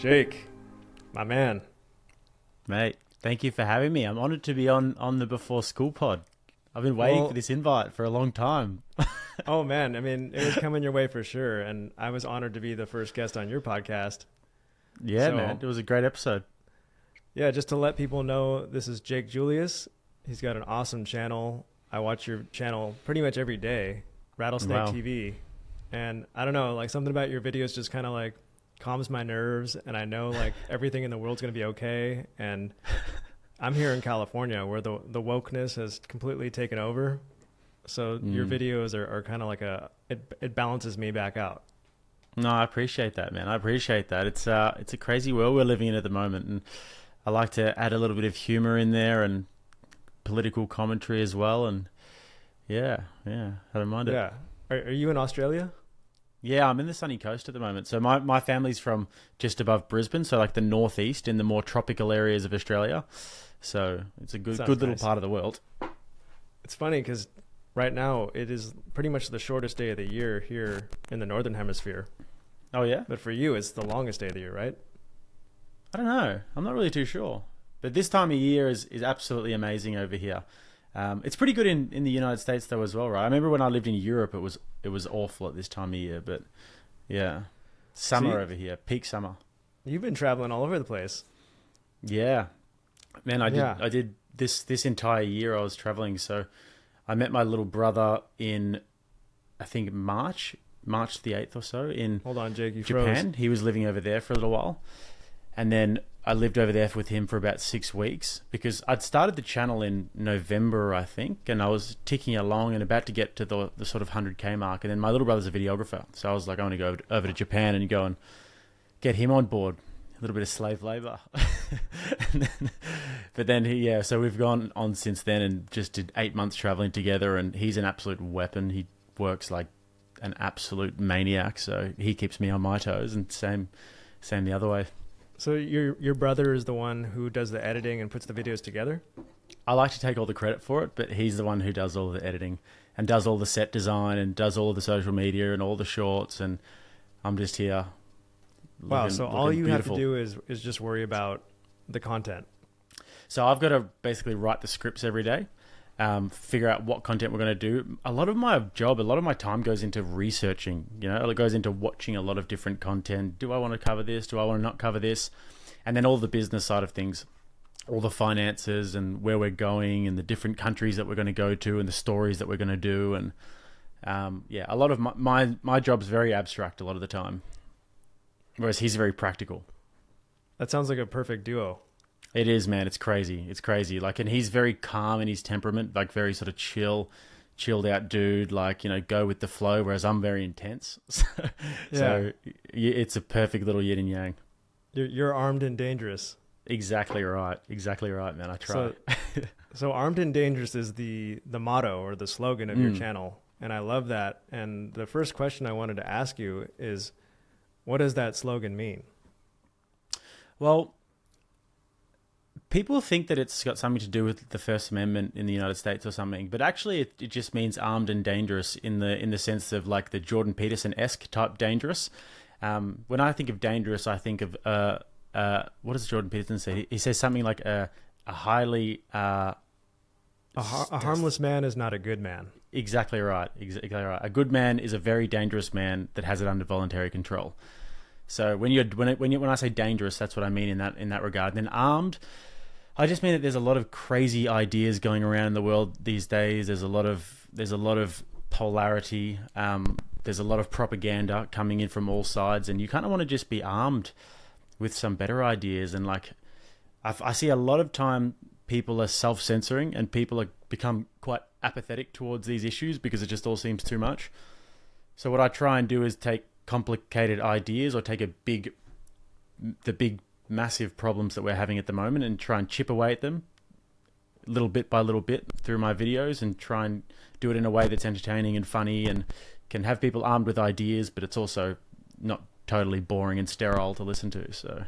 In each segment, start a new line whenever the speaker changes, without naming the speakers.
Jake, my man.
Mate, thank you for having me. I'm honoured to be on the Before School pod. I've been waiting for this invite for a long time.
Oh, man. I mean, it was coming your way for sure. And I was honored to be the first guest on your podcast.
Yeah, man. It was a great episode.
Yeah, just to let people know, this is Jake Julius. He's got an awesome channel. I watch your channel pretty much every day, RattlesnakeTV. And I don't know, like something about your videos just kind of like calms my nerves. And I know like everything in the world's going to be okay. And I'm here in California where the wokeness has completely taken over. So your videos are kind of like it balances me back out.
No, I appreciate that, man. I appreciate that. It's a crazy world we're living in at the moment. And I like to add a little bit of humor in there and political commentary as well. And yeah, I don't mind it.
Yeah. Are you in Australia?
Yeah, I'm in the sunny coast at the moment. So my family's from just above Brisbane, so like the northeast in the more tropical areas of Australia. So it's a good little part of the world.
It's funny because right now it is pretty much the shortest day of the year here in the Northern Hemisphere.
Oh, yeah?
But for you, it's the longest day of the year, right?
I don't know. I'm not really too sure. But this time of year is absolutely amazing over here. It's pretty good in the United States though as well, right? I remember when I lived in Europe, it was awful at this time of year. But yeah, summer over here, peak summer.
You've been traveling all over the place.
Yeah, man, I did this entire year. I was traveling, so I met my little brother in, I think March the 8th or so in
Hold on, Jake, you
Japan.
froze.
He was living over there for a little while, and then I lived over there with him for about 6 weeks because I'd started the channel in November, I think, and I was ticking along and about to get to the sort of 100K mark. And then my little brother's a videographer, so I was like, I want to go over to Japan and go and get him on board. A little bit of slave labor. But then, so we've gone on since then and just did 8 months traveling together, and he's an absolute weapon. He works like an absolute maniac, so he keeps me on my toes, and same the other way.
So your brother is the one who does the editing and puts the videos together?
I like to take all the credit for it, but he's the one who does all the editing and does all the set design and does all the social media and all the shorts, and I'm just here.
Wow, so all you
beautiful.
have to do is just worry about the content.
So I've got to basically write the scripts every day, figure out what content we're going to do. A lot of my time goes into researching, it goes into watching a lot of different content. Do I want to cover this? Do I want to not cover this? And then all the business side of things, all the finances and where we're going and the different countries that we're going to go to and the stories that we're going to do. And a lot of my job's very abstract a lot of the time, whereas he's very practical.
That sounds like a perfect duo.
It is, man. It's crazy. It's crazy. And he's very calm in his temperament, like very sort of chilled out dude, go with the flow, whereas I'm very intense. So it's a perfect little yin and yang.
You're armed and dangerous.
Exactly right, man. I try.
So armed and dangerous is the motto or the slogan of your channel. And I love that. And the first question I wanted to ask you is, what does that slogan mean?
Well, people think that it's got something to do with the First Amendment in the United States or something, but actually it just means armed and dangerous in the sense of like the Jordan Peterson-esque type dangerous. When I think of dangerous, I think of what does Jordan Peterson say? He says something like a highly
a harmless man is not a good man.
Exactly right. A good man is a very dangerous man that has it under voluntary control. So when I say dangerous, that's what I mean in that regard. And then armed, I just mean that there's a lot of crazy ideas going around in the world these days. There's a lot of polarity. There's a lot of propaganda coming in from all sides, and you kind of want to just be armed with some better ideas. And I see a lot of time people are self-censoring, and people are become quite apathetic towards these issues because it just all seems too much. So what I try and do is take complicated ideas or take the big massive problems that we're having at the moment and try and chip away at them little bit by little bit through my videos and try and do it in a way that's entertaining and funny and can have people armed with ideas, but it's also not totally boring and sterile to listen to. So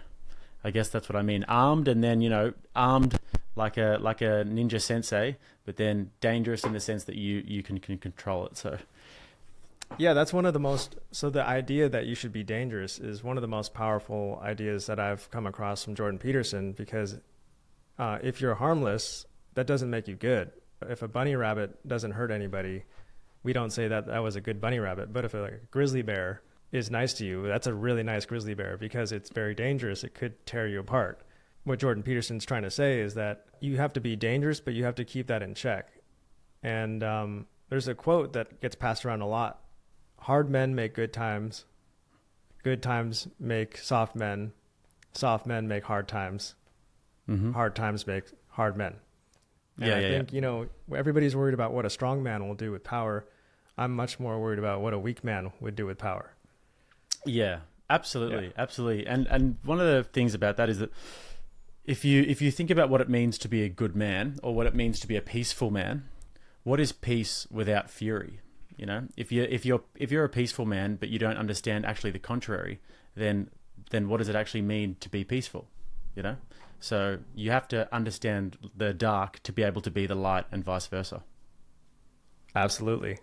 I guess that's what I mean. Armed, and then, armed like a ninja sensei, but then dangerous in the sense that you can control it. So
Yeah, that's one of the most, so the idea that you should be dangerous is one of the most powerful ideas that I've come across from Jordan Peterson, because if you're harmless, that doesn't make you good. If a bunny rabbit doesn't hurt anybody, we don't say that that was a good bunny rabbit. But if a grizzly bear is nice to you, that's a really nice grizzly bear because it's very dangerous. It could tear you apart. What Jordan Peterson's trying to say is that you have to be dangerous, but you have to keep that in check. And there's a quote that gets passed around a lot. Hard men make good times make soft men make hard times, hard times make hard men. And I think, you know, everybody's worried about what a strong man will do with power. I'm much more worried about what a weak man would do with power.
Yeah, absolutely. And one of the things about that is that if you think about what it means to be a good man, or what it means to be a peaceful man, what is peace without fury? You know, if you're a peaceful man but you don't understand actually the contrary, then what does it actually mean to be peaceful? You know, so you have to understand the dark to be able to be the light, and vice versa.
Absolutely.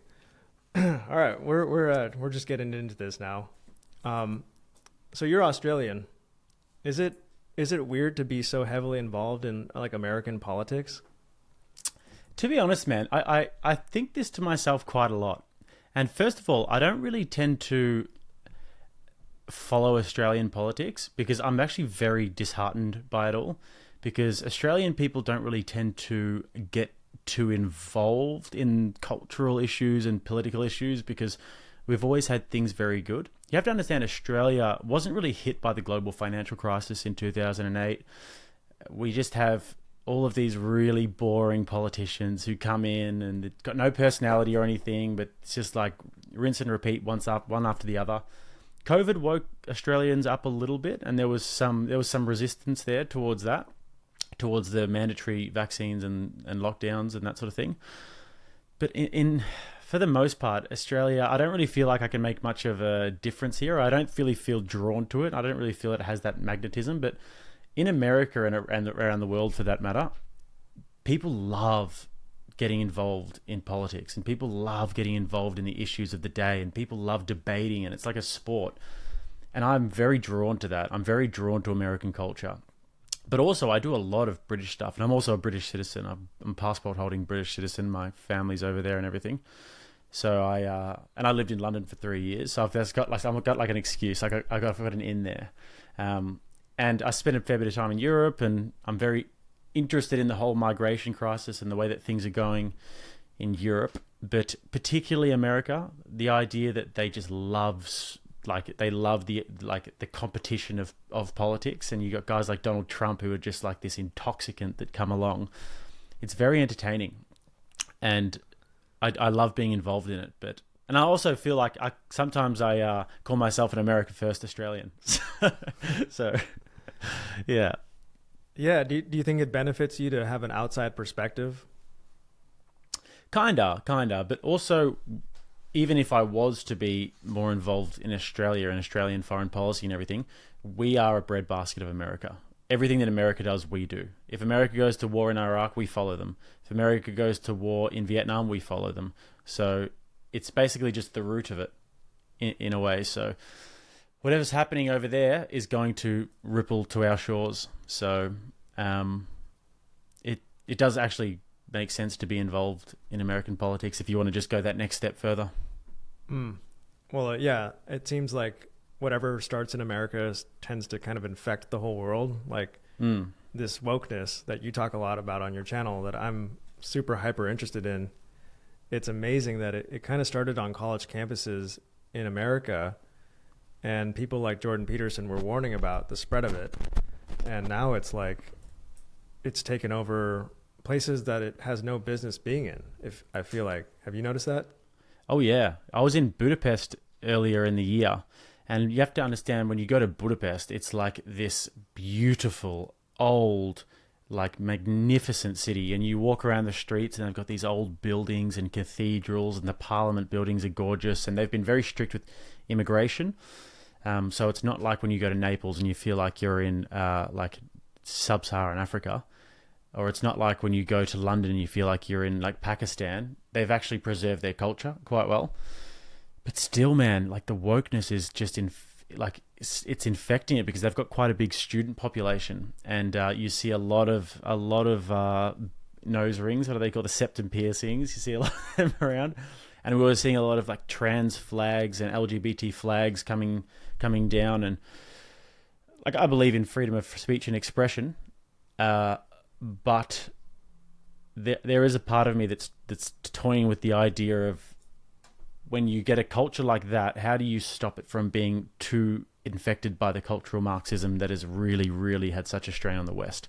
All right, we're just getting into this now. So you're Australian. Is it weird to be so heavily involved in like American politics?
To be honest, man, I think this to myself quite a lot. And first of all, I don't really tend to follow Australian politics because I'm actually very disheartened by it all, because Australian people don't really tend to get too involved in cultural issues and political issues because we've always had things very good. You have to understand Australia wasn't really hit by the global financial crisis in 2008. We just have all of these really boring politicians who come in and they've got no personality or anything, but it's just like rinse and repeat one after the other. COVID woke Australians up a little bit, and there was some resistance there towards the mandatory vaccines and lockdowns and that sort of thing. But for the most part, Australia, I don't really feel like I can make much of a difference here. I don't really feel drawn to it. I don't really feel it has that magnetism. But in America and around the world, for that matter, people love getting involved in politics, and people love getting involved in the issues of the day, and people love debating, and it's like a sport. And I'm very drawn to that. I'm very drawn to American culture. But also, I do a lot of British stuff, and I'm also a British citizen. I'm a passport-holding British citizen. My family's over there and everything. So I lived in London for 3 years. So I've got like an excuse. I've got an in there. And I spent a fair bit of time in Europe, and I'm very interested in the whole migration crisis and the way that things are going in Europe, but particularly America. The idea that they just love the competition of politics, and you got guys like Donald Trump who are just like this intoxicant that come along. It's very entertaining, and I love being involved in it. And I also feel like I sometimes call myself an America First Australian. So, yeah.
Yeah. Do you think it benefits you to have an outside perspective?
Kinda. But also, even if I was to be more involved in Australia and Australian foreign policy and everything, we are a breadbasket of America. Everything that America does, we do. If America goes to war in Iraq, we follow them. If America goes to war in Vietnam, we follow them. So it's basically just the root of it in a way. So whatever's happening over there is going to ripple to our shores. So it does actually make sense to be involved in American politics if you want to just go that next step further.
Well, yeah, it seems like whatever starts in America tends to kind of infect the whole world. Like this wokeness that you talk a lot about on your channel that I'm super hyper interested in. It's amazing that it kind of started on college campuses in America, and people like Jordan Peterson were warning about the spread of it. And now it's like, it's taken over places that it has no business being in. If I feel like, have you noticed that?
Oh yeah. I was in Budapest earlier in the year, and you have to understand when you go to Budapest, it's like this beautiful, old, like magnificent city, and you walk around the streets and they've got these old buildings and cathedrals, and the parliament buildings are gorgeous, and they've been very strict with immigration. So it's not like when you go to Naples and you feel like you're in like sub-Saharan Africa, or it's not like when you go to London and you feel like you're in like Pakistan. They've actually preserved their culture quite well. But still, man, like the wokeness is just it's infecting it because they've got quite a big student population, and you see a lot of nose rings. What do they call the septum piercings? You see a lot of them around, and we were seeing a lot of like trans flags and LGBT flags coming down. And like I believe in freedom of speech and expression, but there is a part of me that's toying with the idea of, when you get a culture like that, how do you stop it from being too infected by the cultural Marxism that has really, really had such a strain on the West?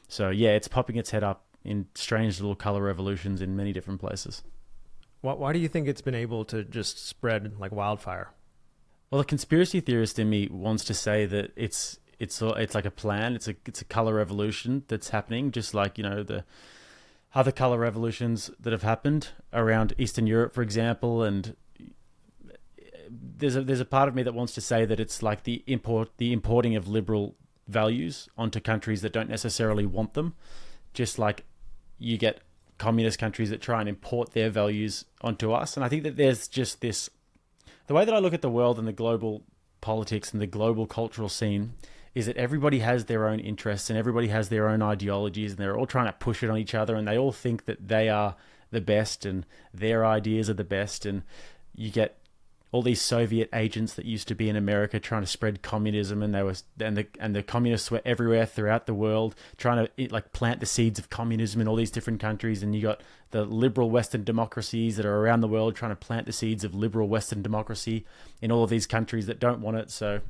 So yeah, it's popping its head up in strange little color revolutions in many different places.
Why do you think it's been able to just spread like wildfire?
Well, the conspiracy theorist in me wants to say that it's like a plan. It's a color revolution that's happening, just like, you know, the other color revolutions that have happened around Eastern Europe, for example. And there's a part of me that wants to say that it's like the importing of liberal values onto countries that don't necessarily want them. Just like you get communist countries that try and import their values onto us. And I think that there's just this, the way that I look at the world and the global politics and the global cultural scene is that everybody has their own interests and everybody has their own ideologies, and they're all trying to push it on each other, and they all think that they are the best and their ideas are the best. And you get all these Soviet agents that used to be in America trying to spread communism, and the communists were everywhere throughout the world trying to like plant the seeds of communism in all these different countries. And you got the liberal Western democracies that are around the world trying to plant the seeds of liberal Western democracy in all of these countries that don't want it. So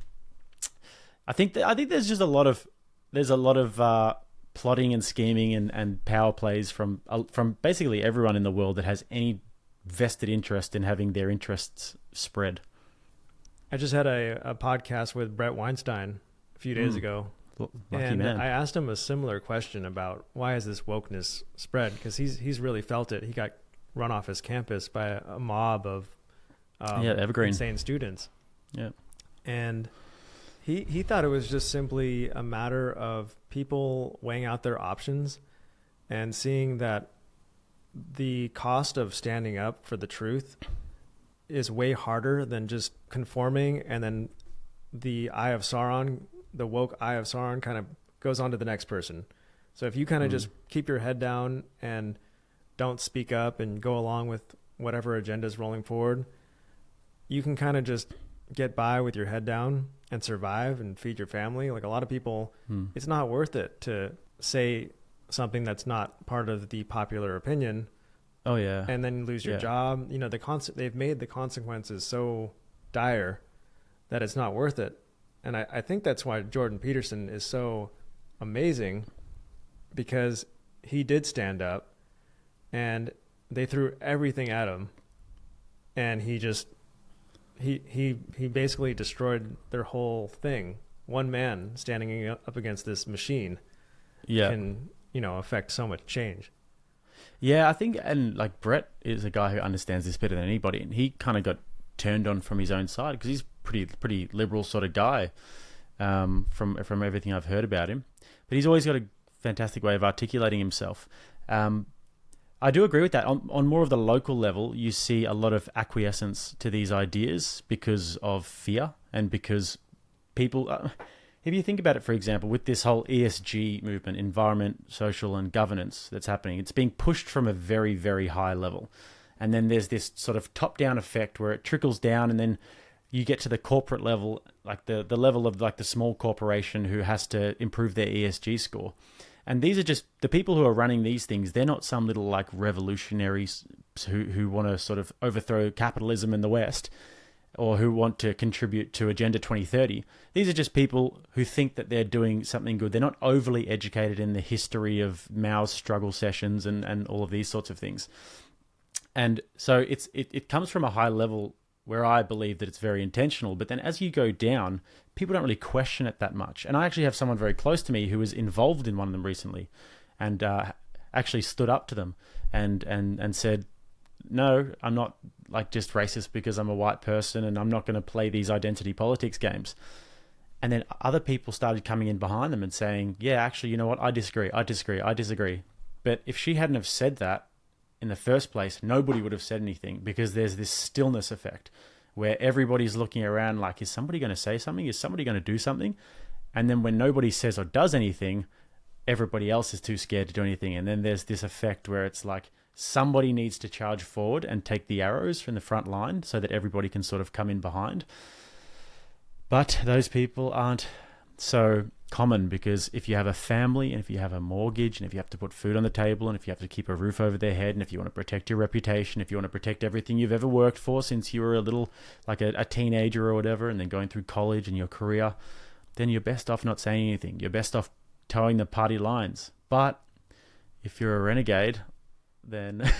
I think there's just a lot of plotting and scheming and power plays from basically everyone in the world that has any vested interest in having their interests spread.
I just had a podcast with Brett Weinstein a few days ago,
Lucky man.
I asked him a similar question about why is this wokeness spread, because he's really felt it. He got run off his campus by a mob of
Evergreen
insane students.
Yeah,
and he thought it was just simply a matter of people weighing out their options and seeing that the cost of standing up for the truth is way harder than just conforming, and then the eye of Sauron, the woke eye of Sauron, kind of goes on to the next person. So if you kind of just keep your head down and don't speak up and go along with whatever agenda is rolling forward, you can kind of just get by with your head down and survive and feed your family. Like a lot of people, it's not worth it to say something that's not part of the popular opinion.
Oh yeah.
And then lose your job. You know, they've made the consequences so dire that it's not worth it. And I think that's why Jordan Peterson is so amazing, because he did stand up and they threw everything at him, and he basically destroyed their whole thing. One man standing up against this machine can, affect so much change.
Yeah, I think, and like Brett is a guy who understands this better than anybody, and he kind of got turned on from his own side because he's pretty liberal sort of guy, from everything I've heard about him. But he's always got a fantastic way of articulating himself. I do agree with that. On more of the local level, you see a lot of acquiescence to these ideas because of fear, and because people... if you think about it, for example, with this whole ESG movement, environment, social and governance that's happening, it's being pushed from a very, very high level. And then there's this sort of top-down effect where it trickles down, and then you get to the corporate level, like the level of like the small corporation who has to improve their ESG score. And these are just the people who are running these things. They're not some little like revolutionaries who want to sort of overthrow capitalism in the West, or who want to contribute to Agenda 2030. These are just people who think that they're doing something good. They're not overly educated in the history of Mao's struggle sessions and all of these sorts of things. And so it comes from a high level where I believe that it's very intentional. But then as you go down, people don't really question it that much. And I actually have someone very close to me who was involved in one of them recently, and actually stood up to them and said, no, I'm not like just racist because I'm a white person, and I'm not going to play these identity politics games. And then other people started coming in behind them and saying, yeah, actually, you know what? I disagree. But if she hadn't have said that in the first place, nobody would have said anything, because there's this stillness effect. where everybody's looking around like, is somebody going to say something? Is somebody going to do something? And then when nobody says or does anything, everybody else is too scared to do anything. And then there's this effect where it's like somebody needs to charge forward and take the arrows from the front line so that everybody can sort of come in behind. But those people aren't so common, because if you have a family and if you have a mortgage and if you have to put food on the table and if you have to keep a roof over their head and if you want to protect your reputation, if you want to protect everything you've ever worked for since you were a little, like a teenager or whatever, and then going through college and your career, then you're best off not saying anything. You're best off towing the party lines. But if you're a renegade, then...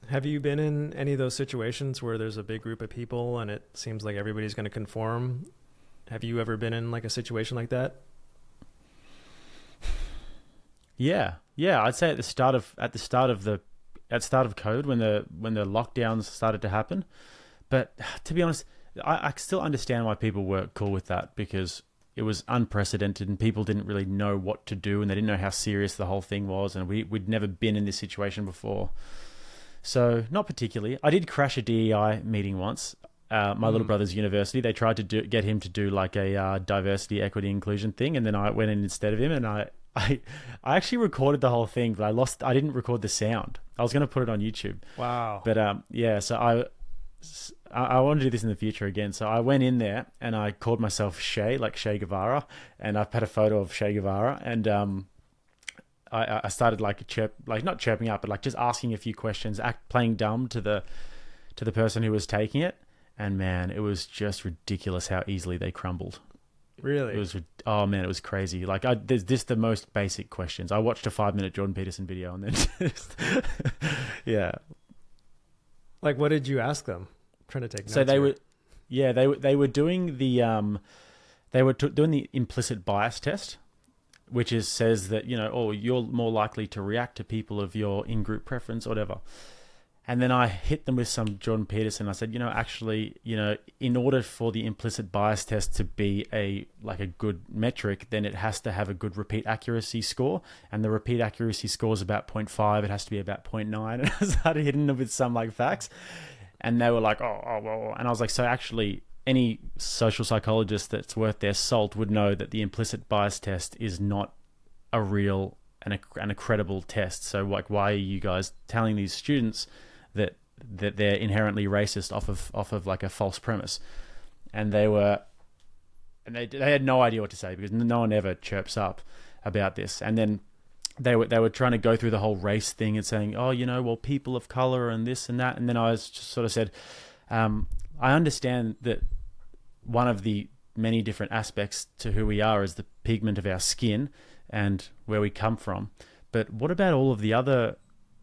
Have you been in any of those situations where there's a big group of people and it seems like everybody's going to conform? Have you ever been in like a situation like that? Yeah. I'd say at the start of COVID, when the lockdowns started to happen. But to be honest, I still understand why people were cool with that, because it was unprecedented and people didn't really know what to do and they didn't know how serious the whole thing was, and we'd never been in this situation before. So not particularly. I did crash a DEI meeting once. My little brother's university, they tried to get him to do like a diversity, equity, inclusion thing, and then I went in instead of him, and I actually recorded the whole thing, but I didn't record the sound. I was going to put it on YouTube. Wow.
But yeah, so I want to do this in the future again. So I went in there and I called myself Che, like Che Guevara, and I've had a photo of Che Guevara, and I started like not chirping up, but like just asking a few questions, playing dumb to the person who was taking it. And man, it was just ridiculous how easily they crumbled.
Really?
It was, oh man, it was crazy. Like there's just the most basic questions. I watched a 5-minute Jordan Peterson video and then just, yeah.
Like, what did you ask them? I'm trying to take notes.
So they were doing the, doing the implicit bias test, which says that, you're more likely to react to people of your in-group preference or whatever. And then I hit them with some Jordan Peterson. I said, actually, in order for the implicit bias test to be a good metric, then it has to have a good repeat accuracy score. And the repeat accuracy score is about 0.5. It has to be about 0.9. And I started hitting them with some facts. And they were like, well. And I was like, so actually, any social psychologist that's worth their salt would know that the implicit bias test is not a real and a credible test. So why are you guys telling these students that they're inherently racist off of like a false premise? And they had no idea what to say, because no one ever chirps up about this. And then they were trying to go through the whole race thing and saying, well, people of color and this and that. And then I was just sort of said, I understand that one of the many different aspects to who we are is the pigment of our skin and where we come from. But what about all of the other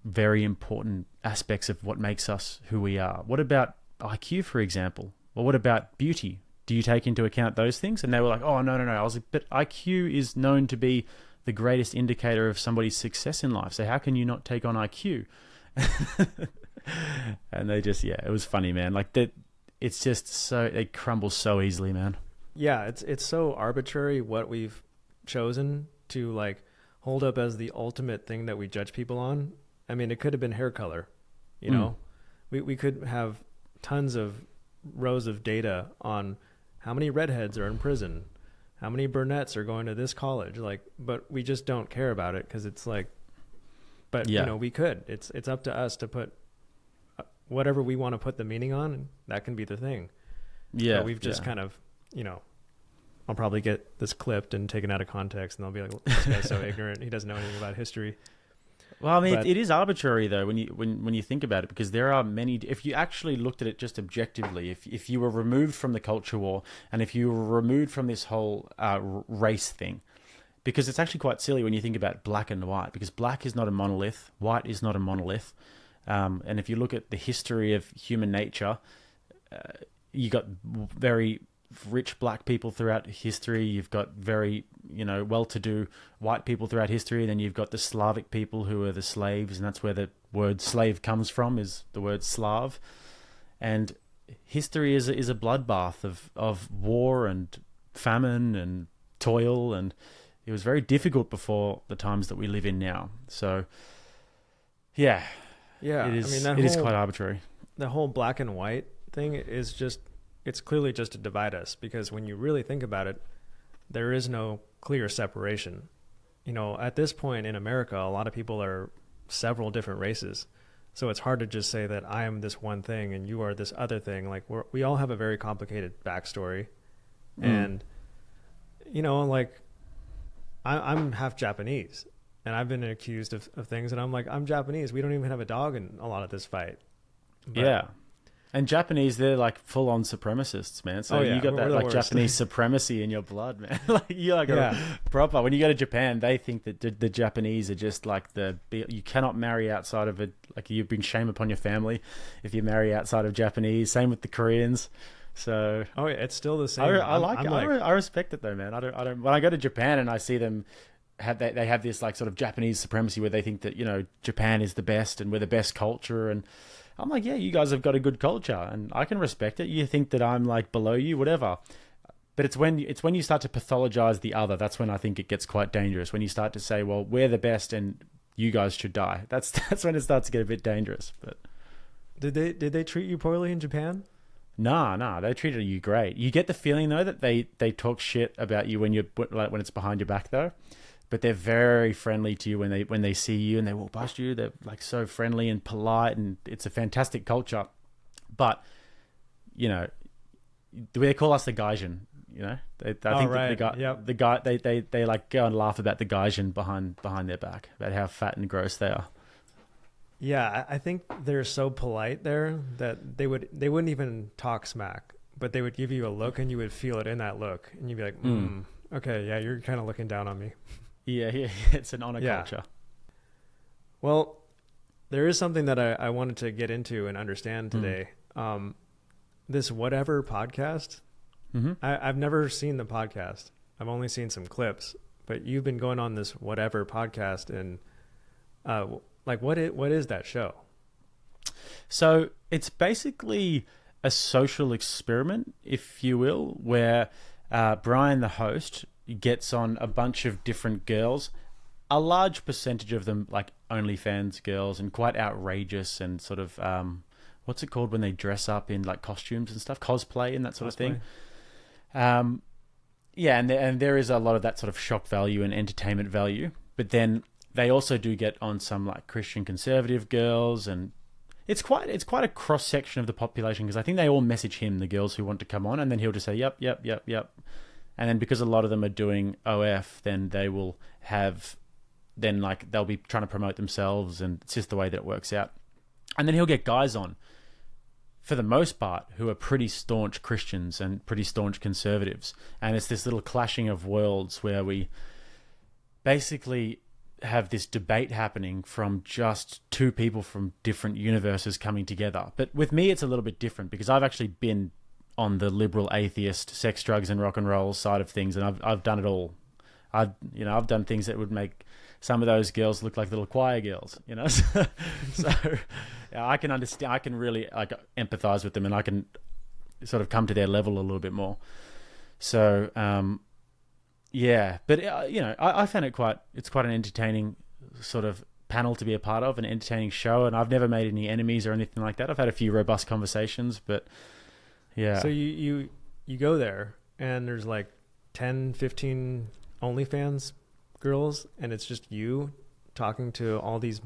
very important aspects of what makes us who we are? What about IQ, for example? Or what about beauty? Do you take into account those things? And they were like, oh, no. I was like, but IQ is known to be the greatest indicator of somebody's success in life. So how can you not take on IQ? And they just, it was funny, man. Like that, it's just they crumble so easily, man.
Yeah, it's so arbitrary what we've chosen to like hold up as the ultimate thing that we judge people on. I mean, it could have been hair color, we could have tons of rows of data on how many redheads are in prison, how many brunettes are going to this college, but we just don't care about it because it's like, but we could. It's up to us to put whatever we want to put the meaning on, and that can be the thing. Yeah, but we've just kind of, I'll probably get this clipped and taken out of context, and they'll be like, "This guy's so ignorant. He doesn't know anything about history."
Well, I mean, it is arbitrary though when you think about it, because there are many. If you actually looked at it just objectively, if you were removed from the culture war and if you were removed from this whole race thing, because it's actually quite silly when you think about black and white, because black is not a monolith, white is not a monolith, and if you look at the history of human nature, you got very rich black people throughout history. You've got very, well-to-do white people throughout history. Then you've got the Slavic people who are the slaves, and that's where the word slave comes from, is the word Slav. And history is a bloodbath of war and famine and toil, and it was very difficult before the times that we live in now. So, yeah,
it
is quite arbitrary.
the whole black and white thing is it's clearly just to divide us, because when you really think about it, there is no clear separation. At this point in America, a lot of people are several different races. So it's hard to just say that I am this one thing and you are this other thing. Like we all have a very complicated backstory. And, like I'm half Japanese, and I've been accused of things, and I'm like, I'm Japanese. We don't even have a dog in a lot of this fight. But,
yeah. And Japanese, they're like full on supremacists, man. So you got that like Japanese supremacy in your blood, man. Like you're like a proper. When you go to Japan, they think that the Japanese are just like you cannot marry outside of it. Like you bring shame upon your family if you marry outside of Japanese. Same with the Koreans. So
it's still the same.
I like it. I respect it though, man. I don't. When I go to Japan and I see them they have this like sort of Japanese supremacy where they think that Japan is the best and we're the best culture, and I'm like, yeah, you guys have got a good culture and I can respect it. You think that I'm like below you, whatever. But it's when you start to pathologize the other, that's when I think it gets quite dangerous. When you start to say, well, we're the best and you guys should die. That's when it starts to get a bit dangerous. But
did they treat you poorly in Japan?
No, they treated you great. You get the feeling though that they talk shit about you when it's behind your back though. But they're very friendly to you when they see you and they walk past you. They're like so friendly and polite, and it's a fantastic culture. But they call us the Gaijin. I think the guy they like go and laugh about the Gaijin behind their back, about how fat and gross they are.
Yeah, I think they're so polite there that they wouldn't even talk smack, but they would give you a look and you would feel it in that look, and you'd be like, okay, yeah, you're kind of looking down on me.
Yeah, it's an honor culture.
Well, there is something that I wanted to get into and understand today. This Whatever podcast, I've never seen the podcast. I've only seen some clips, but you've been going on this Whatever podcast, and what is that show?
So it's basically a social experiment, if you will, where Brian, the host, gets on a bunch of different girls, a large percentage of them like OnlyFans girls, and quite outrageous and sort of what's it called when they dress up in like costumes and stuff, cosplay and that sort of thing. And there is a lot of that sort of shock value and entertainment value, but then they also do get on some like Christian conservative girls, and it's quite a cross section of the population, because I think they all message him, the girls who want to come on, and then he'll just say yep. And then because a lot of them are doing OF, then they'll be trying to promote themselves, and it's just the way that it works out. And then he'll get guys on, for the most part, who are pretty staunch Christians and pretty staunch conservatives. And it's this little clashing of worlds where we basically have this debate happening from just two people from different universes coming together. But with me, it's a little bit different, because I've actually been on the liberal atheist sex, drugs and rock and roll side of things, and I've done it all. I've done things that would make some of those girls look like little choir girls, so yeah, I can understand, I can really like empathize with them, and I can sort of come to their level a little bit more. So but I found it's quite an entertaining sort of panel to be a part of, an entertaining show, and I've never made any enemies or anything like that. I've had a few robust conversations, but yeah.
So you go there and there's like 10, 15 OnlyFans girls, and it's just you talking to all these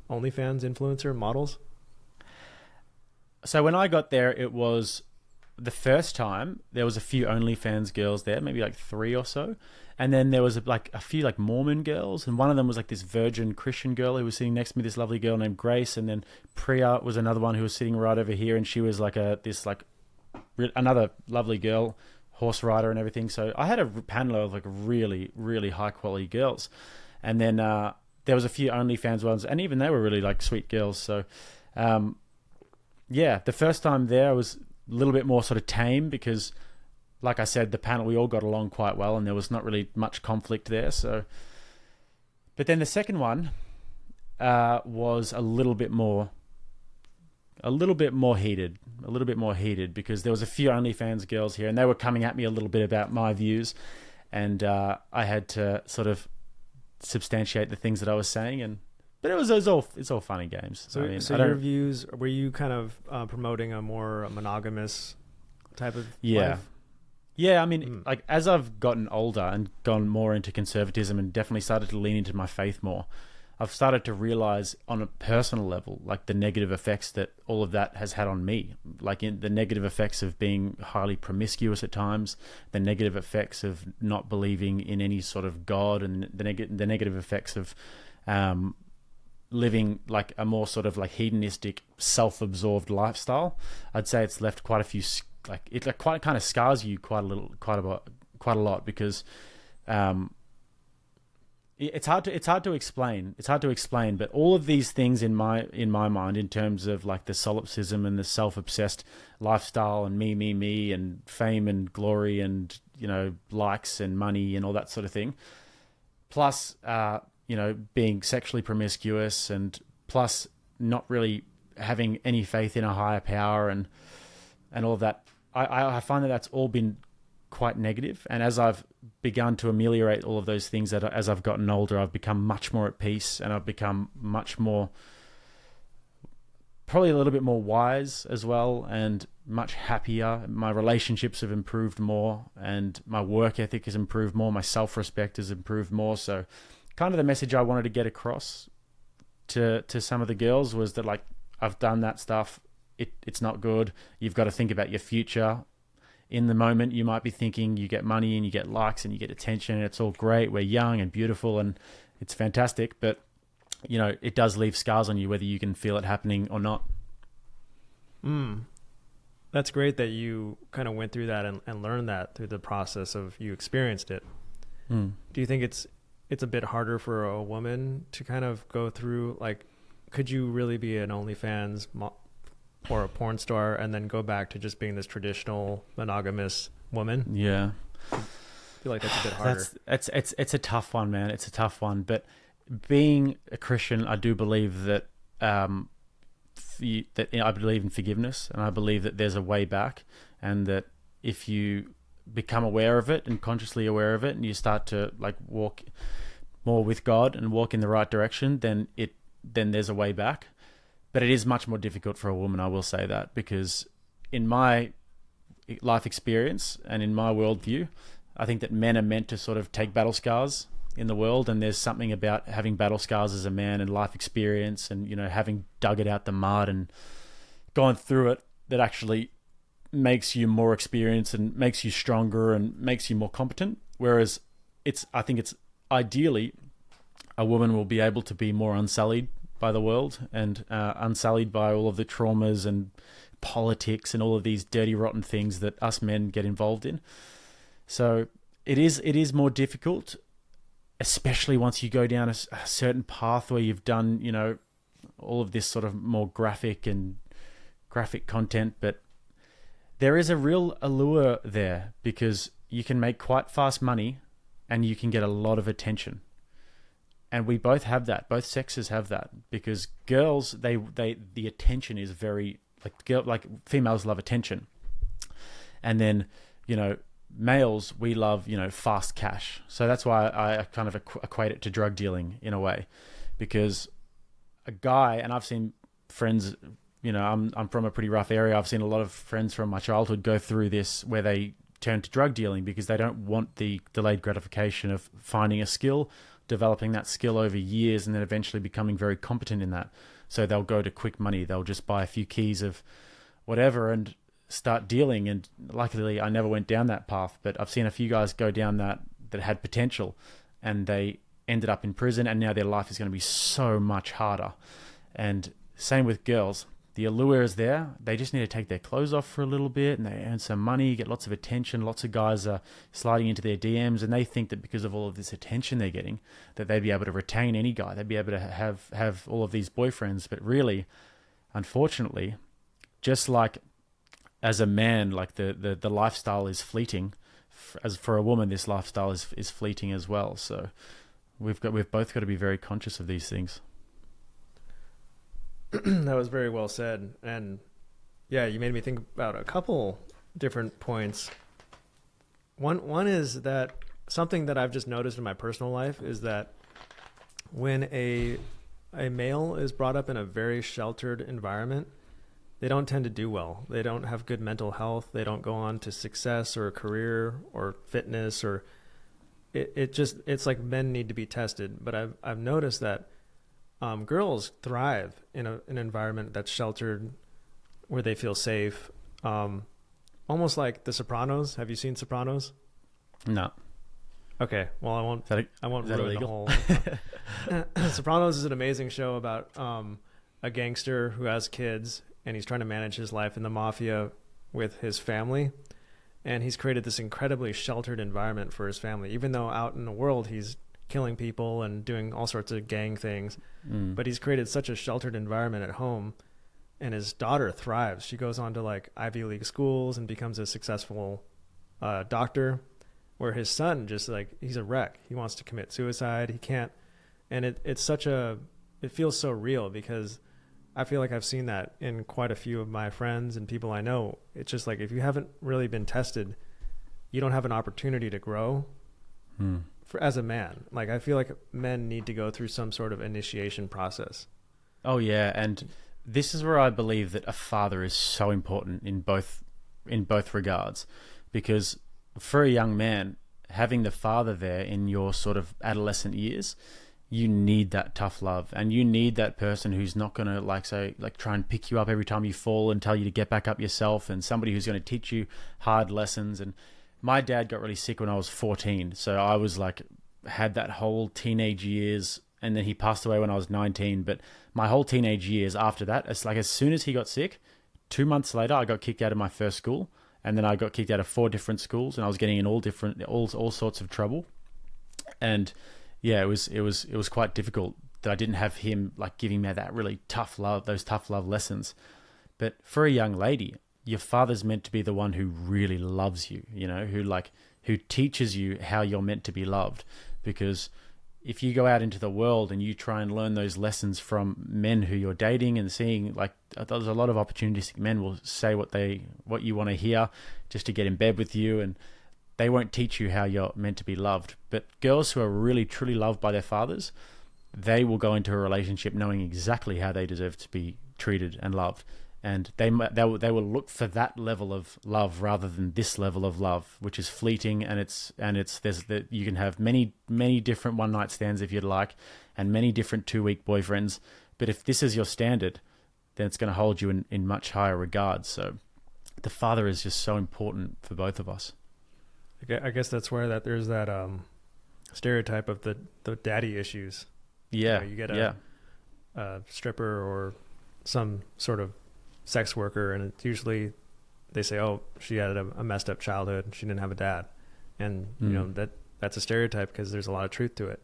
OnlyFans influencer models?
So when I got there, it was the first time there was a few OnlyFans girls there, maybe like 3 or so. And then there was like a few like Mormon girls, and one of them was like this virgin Christian girl who was sitting next to me, this lovely girl named Grace. And then Priya was another one who was sitting right over here, and she was like another lovely girl, horse rider and everything. So I had a panel of like really, really high quality girls. And then there was a few OnlyFans ones, and even they were really like sweet girls. So the first time there was a little bit more sort of tame, because like I said, the panel, we all got along quite well, and there was not really much conflict there. So, but then the second one was a little bit more heated, because there was a few OnlyFans girls here, and they were coming at me a little bit about my views, and I had to sort of substantiate the things that I was saying, and But it's all fun and games.
So,
I mean,
so your views, were you kind of promoting a more monogamous type of life?
Yeah, I mean, like as I've gotten older and gone more into conservatism and definitely started to lean into my faith more, I've started to realize on a personal level, like the negative effects that all of that has had on me, like the negative effects of being highly promiscuous at times, the negative effects of not believing in any sort of God, and the negative effects of living like a more sort of like hedonistic, self-absorbed lifestyle. I'd say it's left quite a few, like it like quite kind of scars you quite a lot because it's hard to explain. It's hard to explain, but all of these things in my mind, in terms of like the solipsism and the self-obsessed lifestyle and me and fame and glory and, you know, likes and money and all that sort of thing, plus you know, being sexually promiscuous, and plus not really having any faith in a higher power and all of that, I find that that's all been quite negative. And as I've begun to ameliorate all of those things, that as I've gotten older, I've become much more at peace, and I've become much more, probably a little bit more wise as well, and much happier. My relationships have improved more, and my work ethic has improved more. My self-respect has improved more. So kind of the message I wanted to get across to some of the girls was that, like, I've done that stuff. It's not good. You've got to think about your future. In the moment, you might be thinking you get money and you get likes and you get attention and it's all great. We're young and beautiful and it's fantastic. But, you know, it does leave scars on you, whether you can feel it happening or not.
That's great that you kind of went through that and learned that through the process of you experienced it. Do you think it's a bit harder for a woman to kind of go through, like, could you really be an OnlyFans or a porn star and then go back to just being this traditional monogamous woman?
Yeah.
I feel like that's a bit harder.
It's a tough one, man. It's a tough one. But being a Christian, I do believe that I believe in forgiveness, and I believe that there's a way back, and that if you become aware of it and consciously aware of it, and you start to like walk more with God and walk in the right direction, then there's a way back. But it is much more difficult for a woman, I will say that, because in my life experience and in my worldview, I think that men are meant to sort of take battle scars in the world, and there's something about having battle scars as a man and life experience and, you know, having dug it out the mud and gone through it, that actually makes you more experienced and makes you stronger and makes you more competent. Whereas I think it's ideally a woman will be able to be more unsullied by the world and unsullied by all of the traumas and politics and all of these dirty, rotten things that us men get involved in. So it is more difficult, especially once you go down a certain path where you've done, you know, all of this sort of more graphic content. But there is a real allure there, because you can make quite fast money and you can get a lot of attention. And we both have that. Both sexes have that, because girls, the attention is very, like females love attention. And then, you know, males, we love, you know, fast cash. So that's why I kind of equate it to drug dealing in a way, because a guy, and I've seen friends, you know, I'm from a pretty rough area. I've seen a lot of friends from my childhood go through this, where they turn to drug dealing because they don't want the delayed gratification of finding a skill, developing that skill over years, and then eventually becoming very competent in that. So they'll go to quick money. They'll just buy a few keys of whatever and start dealing. And luckily I never went down that path, but I've seen a few guys go down that had potential, and they ended up in prison, and now their life is going to be so much harder. And same with girls. The allure is there. They just need to take their clothes off for a little bit, and they earn some money, get lots of attention. Lots of guys are sliding into their DMs, and they think that because of all of this attention they're getting, that they'd be able to retain any guy. They'd be able to have all of these boyfriends. But really, unfortunately, just like as a man, like the lifestyle is fleeting. As for a woman, this lifestyle is fleeting as well. So we've both got to be very conscious of these things.
That was very well said. And yeah, you made me think about a couple different points. One is that something that I've just noticed in my personal life is that when a a male is brought up in a very sheltered environment, they don't tend to do well. They don't have good mental health. They don't go on to success or a career or fitness, or it's like men need to be tested. But I've noticed that girls thrive in an environment that's sheltered, where they feel safe. Almost like The Sopranos. Have you seen Sopranos?
No.
Okay, well, I won't ruin the whole. Sopranos is an amazing show about a gangster who has kids, and he's trying to manage his life in the mafia with his family, and he's created this incredibly sheltered environment for his family, even though out in the world he's killing people and doing all sorts of gang things. But he's created such a sheltered environment at home, and his daughter thrives. She goes on to like Ivy League schools and becomes a successful doctor, where his son just like, he's a wreck. He wants to commit suicide. He can't. And it feels so real, because I feel like I've seen that in quite a few of my friends and people I know. It's just like, if you haven't really been tested, you don't have an opportunity to grow as a man. Like, I feel like men need to go through some sort of initiation process.
Oh yeah. And this is where I believe that a father is so important in both regards, because for a young man, having the father there in your sort of adolescent years, you need that tough love, and you need that person who's not going to try and pick you up every time you fall and tell you to get back up yourself, and somebody who's going to teach you hard lessons. And my dad got really sick when I was 14. So I was like, had that whole teenage years, and then he passed away when I was 19. But my whole teenage years after that, it's like, as soon as he got sick, 2 months later, I got kicked out of my first school. And then I got kicked out of 4 different schools, and I was getting in all sorts of trouble. And yeah, it was quite difficult that I didn't have him like giving me that really tough love, those tough love lessons. But for a young lady, your father's meant to be the one who really loves you, you know, who teaches you how you're meant to be loved. Because if you go out into the world and you try and learn those lessons from men who you're dating and seeing, like, there's a lot of opportunistic men will say what you want to hear just to get in bed with you, and they won't teach you how you're meant to be loved. But girls who are really truly loved by their fathers, they will go into a relationship knowing exactly how they deserve to be treated and loved. And they will look for that level of love rather than this level of love, which is fleeting, and you can have many different one night stands if you'd like, and many different 2-week boyfriends. But if this is your standard, then it's going to hold you in much higher regard. So the father is just so important for both of us.
I guess that's where there's that stereotype of the daddy issues.
Yeah,
you get a stripper or some sort of sex worker, and it's usually they say, oh, she had a messed up childhood, she didn't have a dad. And you know, that's a stereotype, because there's a lot of truth to it.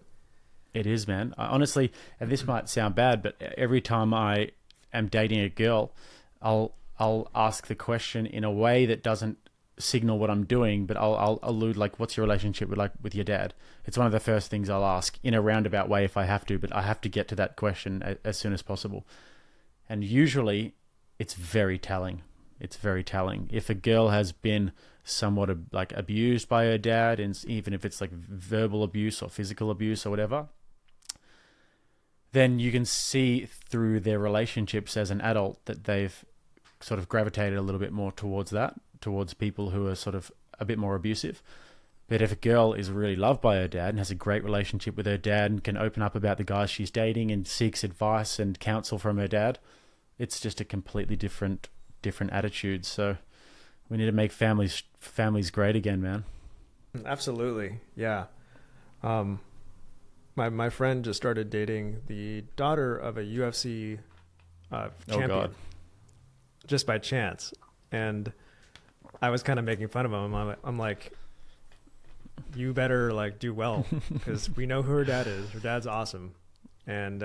It is, man. Honestly, and this might sound bad, but every time I am dating a girl, I'll ask the question in a way that doesn't signal what I'm doing, but I'll allude, like, what's your relationship with your dad? It's one of the first things I'll ask in a roundabout way if I have to, but I have to get to that question as soon as possible. And usually it's very telling. It's very telling. If a girl has been somewhat like abused by her dad, and even if it's like verbal abuse or physical abuse or whatever, then you can see through their relationships as an adult that they've sort of gravitated a little bit more towards people who are sort of a bit more abusive. But if a girl is really loved by her dad and has a great relationship with her dad and can open up about the guys she's dating and seeks advice and counsel from her dad, it's just a completely different attitude. So we need to make families great again, man.
Absolutely. Yeah. My friend just started dating the daughter of a UFC champion.
Oh God.
Just by chance. And I was kind of making fun of him. I'm like, you better like do well, because we know who her dad is. Her dad's awesome. And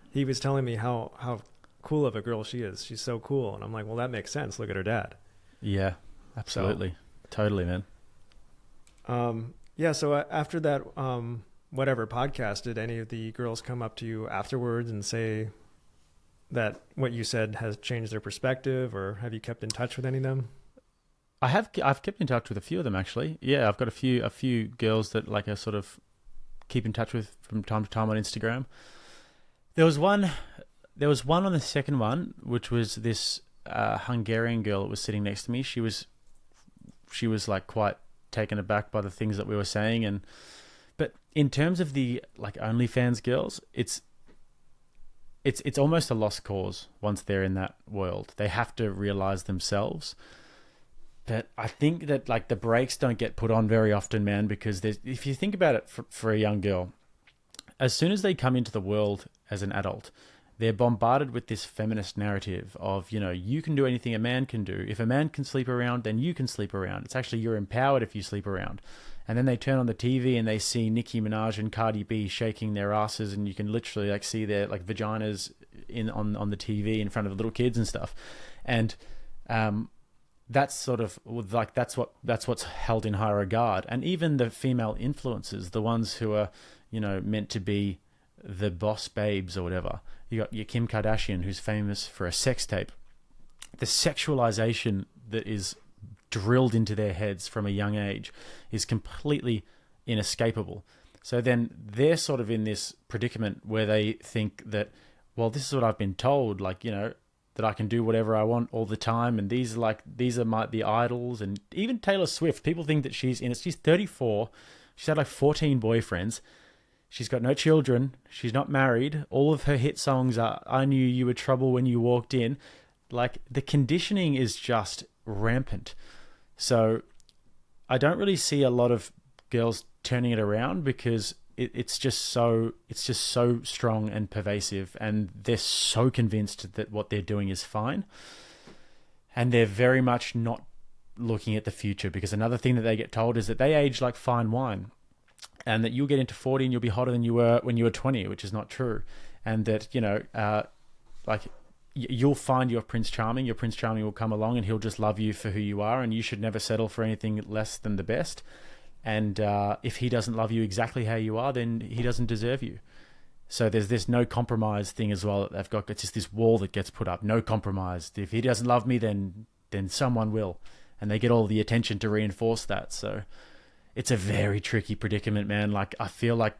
he was telling me how cool of a girl she is. She's so cool. And I'm like, well, that makes sense. Look at her dad.
Yeah, absolutely. So, totally, man.
Yeah. So after that, whatever podcast, did any of the girls come up to you afterwards and say that what you said has changed their perspective, or have you kept in touch with any of them?
I've kept in touch with a few of them, actually. Yeah, I've got a few girls that like I sort of keep in touch with from time to time on Instagram. There was one on the second one, which was this Hungarian girl that was sitting next to me. She was like quite taken aback by the things that we were saying, but in terms of the like OnlyFans girls, it's almost a lost cause once they're in that world. They have to realize themselves. But I think that like the brakes don't get put on very often, man, because if you think about it for a young girl, as soon as they come into the world as an adult, they're bombarded with this feminist narrative of, you can do anything a man can do. If a man can sleep around, then you can sleep around. It's actually, you're empowered if you sleep around. And then they turn on the TV and they see Nicki Minaj and Cardi B shaking their asses, and you can literally like see their like vaginas on the TV in front of little kids and stuff. And that's sort of like that's what's held in high regard. And even the female influencers, the ones who are meant to be the boss babes or whatever. You got your Kim Kardashian, who's famous for a sex tape. The sexualization that is drilled into their heads from a young age is completely inescapable. So then they're sort of in this predicament where they think that, well, this is what I've been told, like, that I can do whatever I want all the time, and these are the idols. And even Taylor Swift, people think that she's 34, she's had like 14 boyfriends, she's got no children, she's not married, all of her hit songs are I Knew You Were Trouble When You Walked In. Like, the conditioning is just rampant. So I don't really see a lot of girls turning it around, because it's just so strong and pervasive, and they're so convinced that what they're doing is fine, and they're very much not looking at the future. Because another thing that they get told is that they age like fine wine, and that you'll get into 40 and you'll be hotter than you were when you were 20, which is not true. And that you'll find your Prince Charming. Your Prince Charming will come along and he'll just love you for who you are, and you should never settle for anything less than the best. And if he doesn't love you exactly how you are, then he doesn't deserve you. So there's this no compromise thing as well that they've got. It's just this wall that gets put up, no compromise. If he doesn't love me, then someone will. And they get all the attention to reinforce that. So it's a very tricky predicament, man. Like, I feel like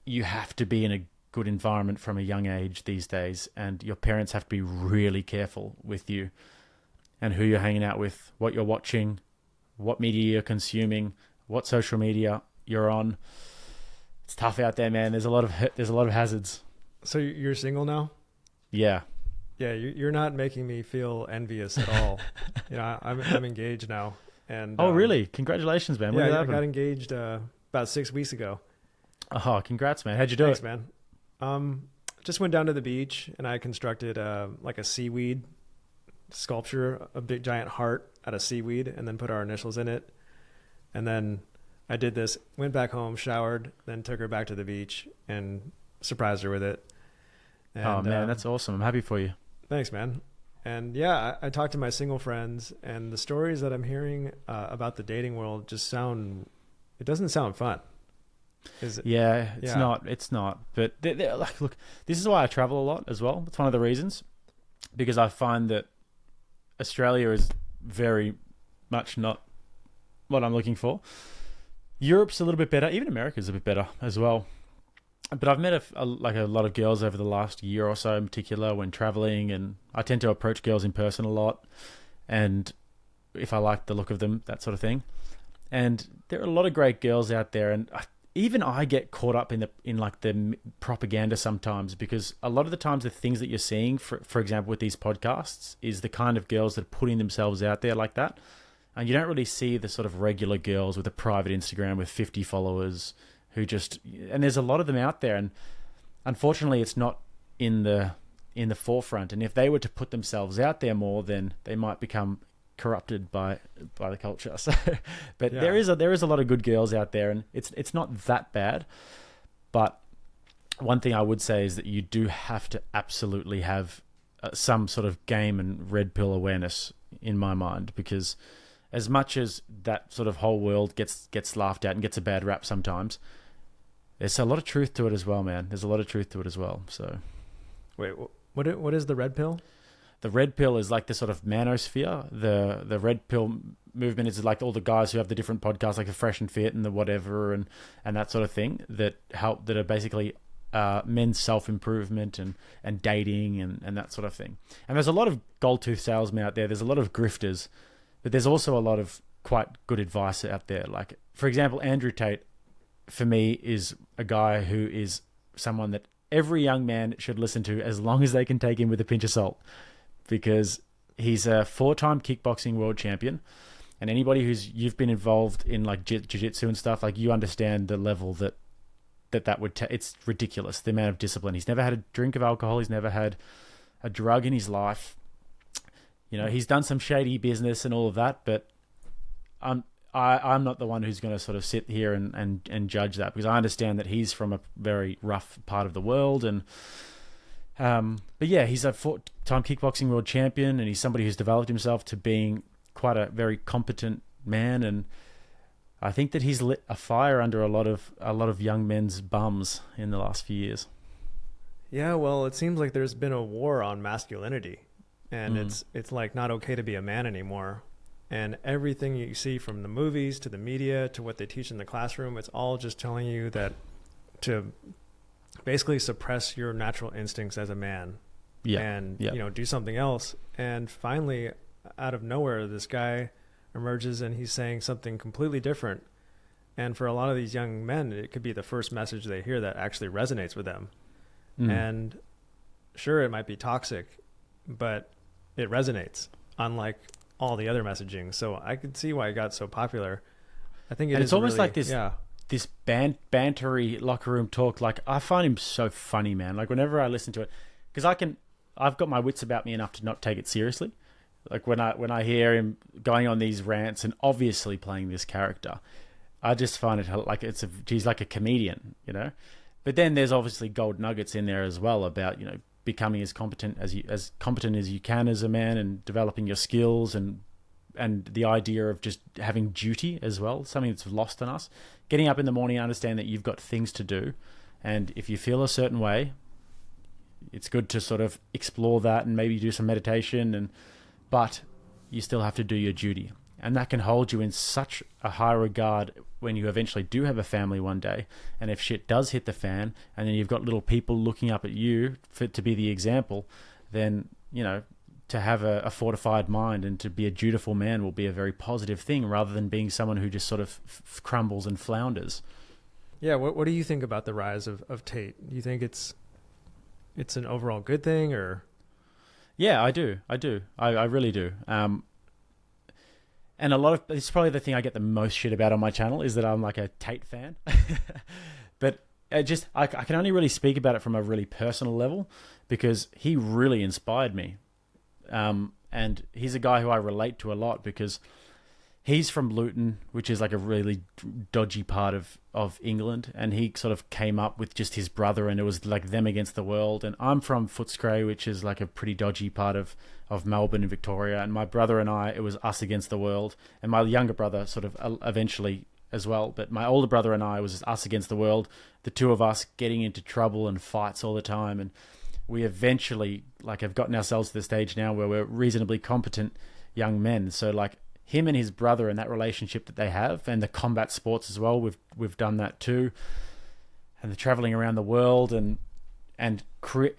you have to be in a good environment from a young age these days, and your parents have to be really careful with you and who you're hanging out with, what you're watching, what media you're consuming, what social media you're on. It's tough out there, man. There's a lot of hazards.
So you're single now?
Yeah.
Yeah, you're not making me feel envious at all. I'm engaged now. And
oh, really? Congratulations, man.
Yeah, I got engaged about 6 weeks ago.
Oh, congrats, man. How'd you do
Thanks,
it?
man. Just went down to the beach, and I constructed like a seaweed sculpture, a big giant heart out of seaweed, and then put our initials in it. And then I did this, went back home, showered, then took her back to the beach and surprised her with it. And,
oh, man, that's awesome. I'm happy for you.
Thanks, man. And yeah, I talked to my single friends, and the stories that I'm hearing about the dating world just it doesn't sound fun. Is it?
Yeah, it's not. But they're like, look, this is why I travel a lot as well. It's one of the reasons, because I find that Australia is very much not what I'm looking for. Europe's a little bit better. Even America's a bit better as well. But I've met a lot of girls over the last year or so in particular when traveling, and I tend to approach girls in person a lot, and if I like the look of them, that sort of thing. And there are a lot of great girls out there, and even I get caught up in the propaganda sometimes, because a lot of the times the things that you're seeing, for example, with these podcasts, is the kind of girls that are putting themselves out there like that. And you don't really see the sort of regular girls with a private Instagram with 50 followers who and there's a lot of them out there. And unfortunately, it's not in the forefront. And if they were to put themselves out there more, then they might become corrupted by the culture. So, but yeah. there is a lot of good girls out there, and it's not that bad. But one thing I would say is that you do have to absolutely have some sort of game and red pill awareness in my mind, because as much as that sort of whole world gets laughed at and gets a bad rap sometimes, there's a lot of truth to it as well, man. There's a lot of truth to it as well. So,
wait, what is the red pill?
The red pill is like the sort of manosphere. The red pill movement is like all the guys who have the different podcasts, like the Fresh and Fit and the whatever and that sort of thing, that are basically men's self-improvement and dating and that sort of thing. And there's a lot of gold-tooth salesmen out there. There's a lot of grifters, but there's also a lot of quite good advice out there. Like, for example, Andrew Tate, for me, is a guy who is someone that every young man should listen to as long as they can take him with a pinch of salt, because he's a 4-time kickboxing world champion. And anybody you've been involved in like jiu-jitsu and stuff, like, you understand the level that would it's ridiculous, the amount of discipline. He's never had a drink of alcohol. He's never had a drug in his life. You know, he's done some shady business and all of that, but I'm not the one who's going to sort of sit here and judge that, because I understand that he's from a very rough part of the world. And but yeah, he's a 4-time kickboxing world champion, and he's somebody who's developed himself to being quite a very competent man. And I think that he's lit a fire under a lot of young men's bums in the last few years.
Yeah, well, it seems like there's been a war on masculinity, and it's like not okay to be a man anymore. And everything you see, from the movies to the media to what they teach in the classroom, it's all just telling you that to basically suppress your natural instincts as a man, and you know, do something else. And finally, out of nowhere, this guy emerges and he's saying something completely different. And for a lot of these young men, it could be the first message they hear that actually resonates with them. And sure, it might be toxic, but it resonates, unlike all the other messaging. So I could see why it got so popular. I think
it's almost
really,
like this bantery locker room talk. Like, I find him so funny, man. Like, whenever I listen to it, because I've got my wits about me enough to not take it seriously. Like, when I hear him going on these rants and obviously playing this character, I just find it like he's like a comedian, you know. But then there's obviously gold nuggets in there as well about, you know, becoming as competent as you can as a man, and developing your skills, and the idea of just having duty as well, something that's lost on us. Getting up in the morning and understand that you've got things to do, and if you feel a certain way, it's good to sort of explore that and maybe do some meditation, but you still have to do your duty. And that can hold you in such a high regard when you eventually do have a family one day. And if shit does hit the fan, and then you've got little people looking up at you to be the example, then, you know, to have a fortified mind and to be a dutiful man will be a very positive thing, rather than being someone who just sort of crumbles and flounders.
Yeah, what do you think about the rise of Tate? Do you think it's an overall good thing, or?
Yeah, I do. I really do. And it's probably the thing I get the most shit about on my channel, is that I'm like a Tate fan. But I can only really speak about it from a really personal level, because he really inspired me. And he's a guy who I relate to a lot, because he's from Luton, which is like a really dodgy part of England. And he sort of came up with just his brother, and it was like them against the world. And I'm from Footscray, which is like a pretty dodgy part of Melbourne and Victoria. And my brother and I, it was us against the world. And my younger brother sort of eventually as well. But my older brother and I, it was us against the world. The two of us getting into trouble and fights all the time. And we eventually have gotten ourselves to the stage now where we're reasonably competent young men. So like, him and his brother and that relationship that they have, and the combat sports as well, we've done that too, and the traveling around the world and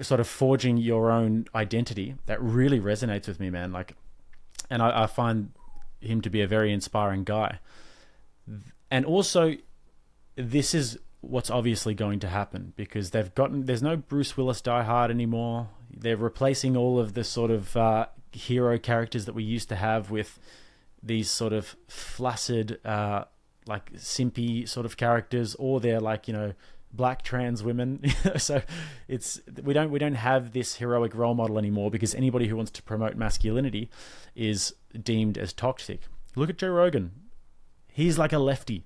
sort of forging your own identity, that really resonates with me, man. Like, and I find him to be a very inspiring guy. And also, this is what's obviously going to happen, because there's no Bruce Willis Die Hard anymore. They're replacing all of the sort of hero characters that we used to have with these sort of flaccid, like simpy sort of characters, or they're like, you know, black trans women. So we don't have this heroic role model anymore, because anybody who wants to promote masculinity is deemed as toxic. Look at Joe Rogan. He's like a lefty.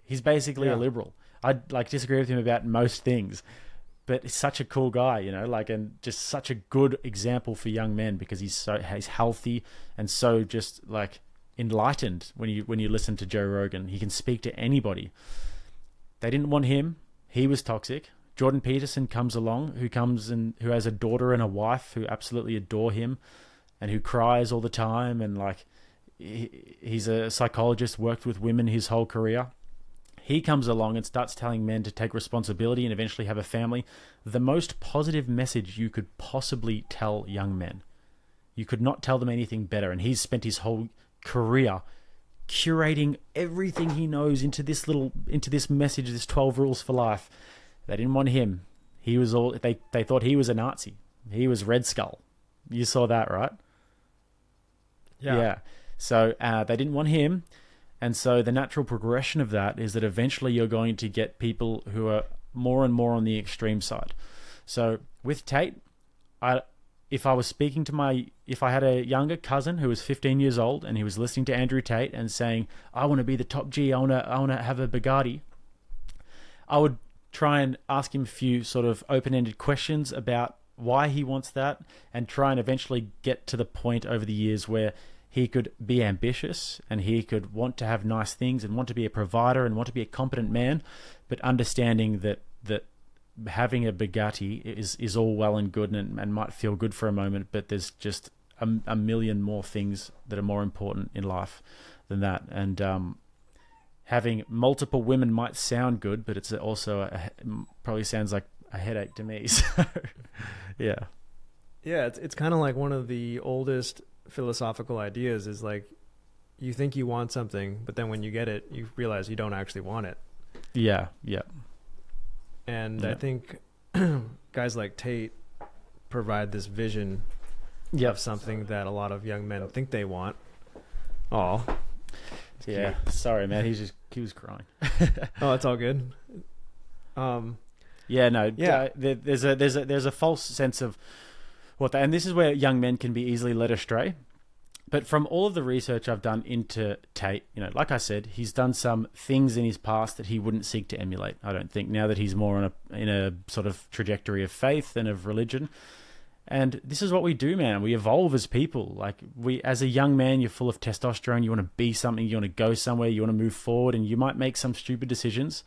He's basically a liberal. I'd like disagree with him about most things, but he's such a cool guy, you know, like, and just such a good example for young men, because he's healthy and so just like enlightened. When you listen to Joe Rogan, he can speak to anybody. They didn't want him. He was toxic. Jordan Peterson comes along, who has a daughter and a wife who absolutely adore him, and who cries all the time. And like, he's a psychologist, worked with women his whole career. he comes along and starts telling men to take responsibility and eventually have a family. The most positive message you could possibly tell young men. You could not tell them anything better. And he's spent his whole career curating everything he knows into this message, this 12 rules for life. They didn't want him. He was they thought he was a Nazi. He was Red Skull. You saw that, right? Yeah. So they didn't want him. And so the natural progression of that is that eventually you're going to get people who are more and more on the extreme side. So with Tate, if I had a younger cousin who was 15 years old and he was listening to Andrew Tate and saying, I want to be the top G, I want to have a Bugatti, I would try and ask him a few sort of open-ended questions about why he wants that, and try and eventually get to the point over the years where he could be ambitious and he could want to have nice things and want to be a provider and want to be a competent man, but understanding that having a Bugatti is all well and good and might feel good for a moment, but there's just a million more things that are more important in life than that. And having multiple women might sound good, but it's also probably sounds like a headache to me. So, yeah.
Yeah, it's kind of like one of the oldest philosophical ideas is like, you think you want something, but then when you get it, you realize you don't actually want it.
Yeah.
And I think guys like Tate provide this vision of something that a lot of young men think they want. Oh,
yeah. Cute. Sorry, man. He was crying.
Oh, it's all good.
Yeah, no. Yeah. There's a false sense of and this is where young men can be easily led astray. But from all of the research I've done into Tate, like I said, he's done some things in his past that he wouldn't seek to emulate. I don't think, now that he's more in a sort of trajectory of faith and of religion. And this is what we do, man. We evolve as people. Like as a young man, you're full of testosterone. You want to be something. You want to go somewhere. You want to move forward, and you might make some stupid decisions.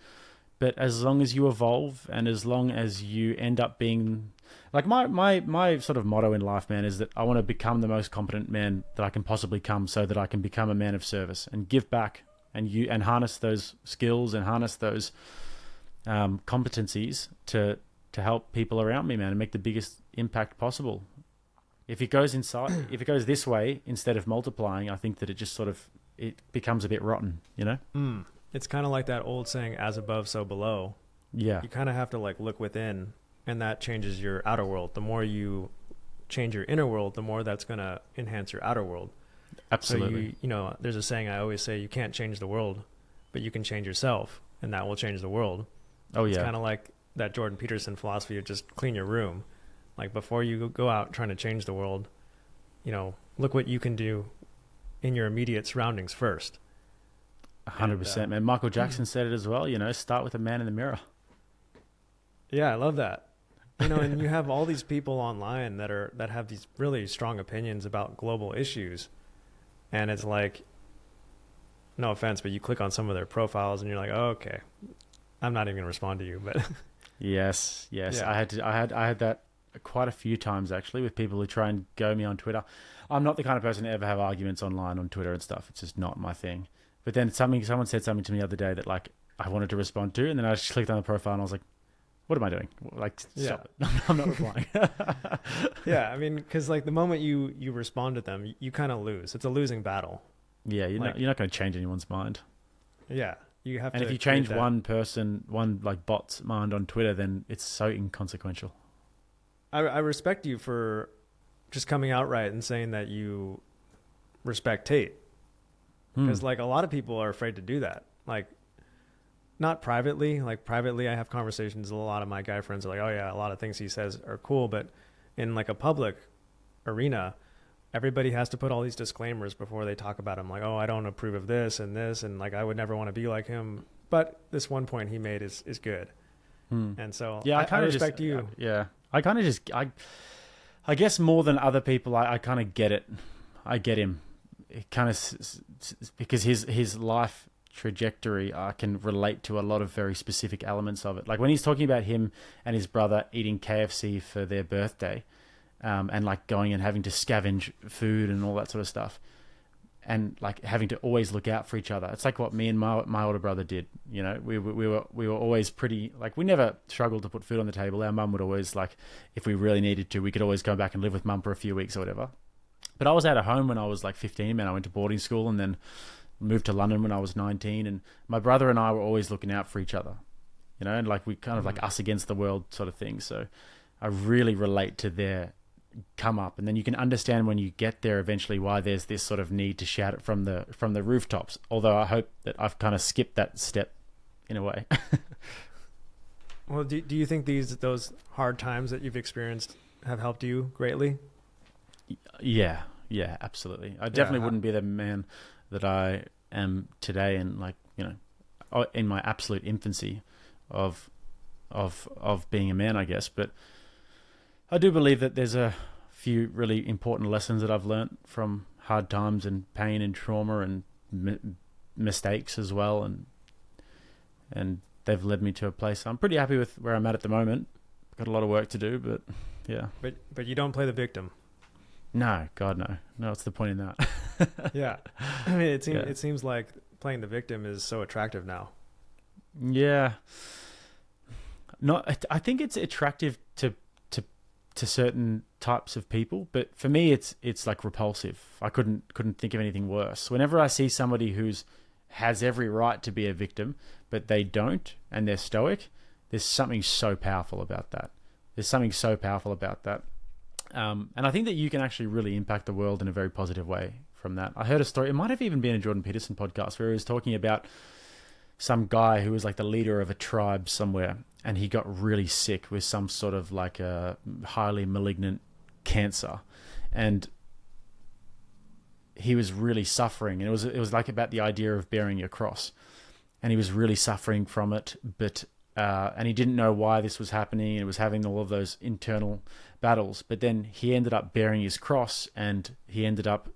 But as long as you evolve, and as long as you end up being like my sort of motto in life, man, is that I want to become the most competent man that I can possibly come, so that I can become a man of service and give back and harness those skills and harness those competencies to help people around me, man, and make the biggest impact possible. If it goes this way instead of multiplying, I think that it just it becomes a bit rotten,
It's kind of like that old saying, as above, so below.
Yeah.
You kind of have to look within, and that changes your outer world. The more you change your inner world, the more that's going to enhance your outer world.
Absolutely.
So there's a saying I always say, you can't change the world, but you can change yourself, and that will change the world.
Oh, yeah.
It's kind of like that Jordan Peterson philosophy of just clean your room. Like before you go out trying to change the world, look what you can do in your immediate surroundings first.
100%, man. Michael Jackson said it as well, start with a man in the mirror.
Yeah, I love that. And you have all these people online that have these really strong opinions about global issues. And it's like, no offense, but you click on some of their profiles and you're like, oh, okay, I'm not even going to respond to you, but
Yes. Yeah. I had that quite a few times actually with people who try and go me on Twitter. I'm not the kind of person to ever have arguments online on Twitter and stuff. It's just not my thing. But then someone said something to me the other day that I wanted to respond to, and then I just clicked on the profile and I was like, what am I doing? Stop it. I'm not replying.
Yeah, I mean, because the moment you respond to them, you kind of lose. It's a losing battle.
Yeah, you're not going to change anyone's mind.
Yeah, you have to.
And if you change one bot's mind on Twitter, then it's so inconsequential.
I respect you for just coming out right and saying that you respect Tate. Because a lot of people are afraid to do that. Not privately. Privately, I have conversations. A lot of my guy friends are like, oh yeah, a lot of things he says are cool. But in a public arena, everybody has to put all these disclaimers before they talk about him. Like, oh, I don't approve of this. And I would never want to be like him. But this one point he made is good. And so
yeah,
I respect you.
Yeah. I kind of just, I guess more than other people, I kind of get it. I get him. It kind of, because his life trajectory, I can relate to a lot of very specific elements of it. Like when he's talking about him and his brother eating KFC for their birthday, and going and having to scavenge food and all that sort of stuff. and like having to always look out for each other. It's like what me and my older brother did. You know, we were always pretty, like, we never struggled to put food on the table. Our mum would always, like, if we really needed to, we could always go back and live with mum for a few weeks or whatever. But I was out of home when I was like 15, man. I went to boarding school and then moved to London when I was 19. And my brother and I were always looking out for each other, you know, and like we kind of like us against the world sort of thing. So I really relate to their come up, and then you can understand when you get there eventually why there's this sort of need to shout it from the rooftops. Although I hope that I've kind of skipped that step in a way.
Well, do you think those hard times that you've experienced have helped you greatly?
Yeah, absolutely. I definitely wouldn't be the man that I am today, and like, you know, in my absolute infancy of being a man, I guess. But I do believe that there's a few really important lessons that I've learnt from hard times and pain and trauma and mistakes as well, and they've led me to a place. I'm pretty happy with where I'm at the moment. Got a lot of work to do, but yeah.
But you don't play the victim.
No, God, no. No, what's the point in that?
Yeah, I mean, it seems like playing the victim is so attractive now.
Yeah. No, I think it's attractive to certain types of people, but for me it's like repulsive. I couldn't think of anything worse. Whenever I see somebody who's has every right to be a victim but they don't, and they're stoic, there's something so powerful about that. And I think that you can actually really impact the world in a very positive way from that. I heard a story, it might have even been a Jordan Peterson podcast, where he was talking about some guy who was like the leader of a tribe somewhere, and he got really sick with some sort of like a highly malignant cancer, and he was really suffering. And it was like about the idea of bearing your cross, and he was really suffering from it. But and he didn't know why this was happening, and it was having all of those internal battles. But then he ended up bearing his cross, and he ended up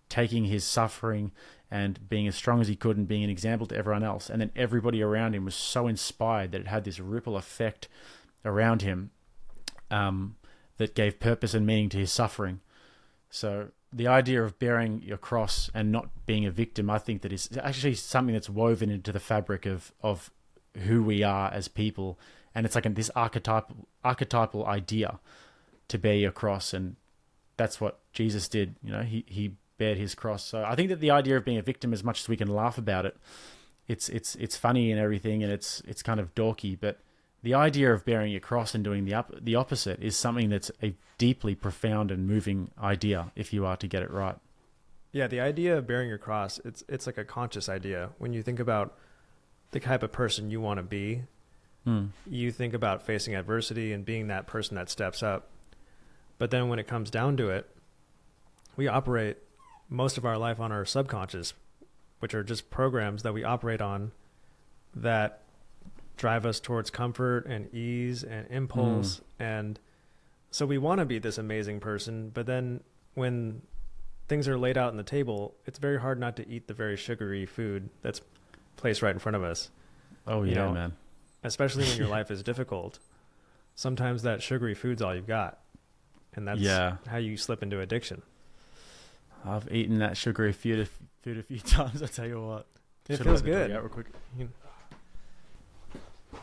taking his suffering and being as strong as he could and being an example to everyone else. And then everybody around him was so inspired that it had this ripple effect around him that gave purpose and meaning to his suffering. So the idea of bearing your cross and not being a victim, I think that is actually something that's woven into the fabric of who we are as people. And it's like this archetypal idea to bear your cross. And that's what Jesus did. You know, he bared his cross. So I think that the idea of being a victim, as much as we can laugh about it, it's funny and everything, and it's kind of dorky, but the idea of bearing your cross and doing the opposite is something that's a deeply profound and moving idea if you are to get it right.
Yeah, the idea of bearing your cross, it's like a conscious idea. When you think about the type of person you want to be, you think about facing adversity and being that person that steps up. But then when it comes down to it, we operate most of our life on our subconscious, which are just programs that we operate on that drive us towards comfort and ease and impulse. And so we want to be this amazing person, but then when things are laid out on the table, it's very hard not to eat the very sugary food that's placed right in front of us.
Oh yeah, you know, man.
Especially when your life is difficult. Sometimes that sugary food's all you've got. And that's how you slip into addiction.
I've eaten that sugary food a few times, I tell you what.
It feels good. Real quick.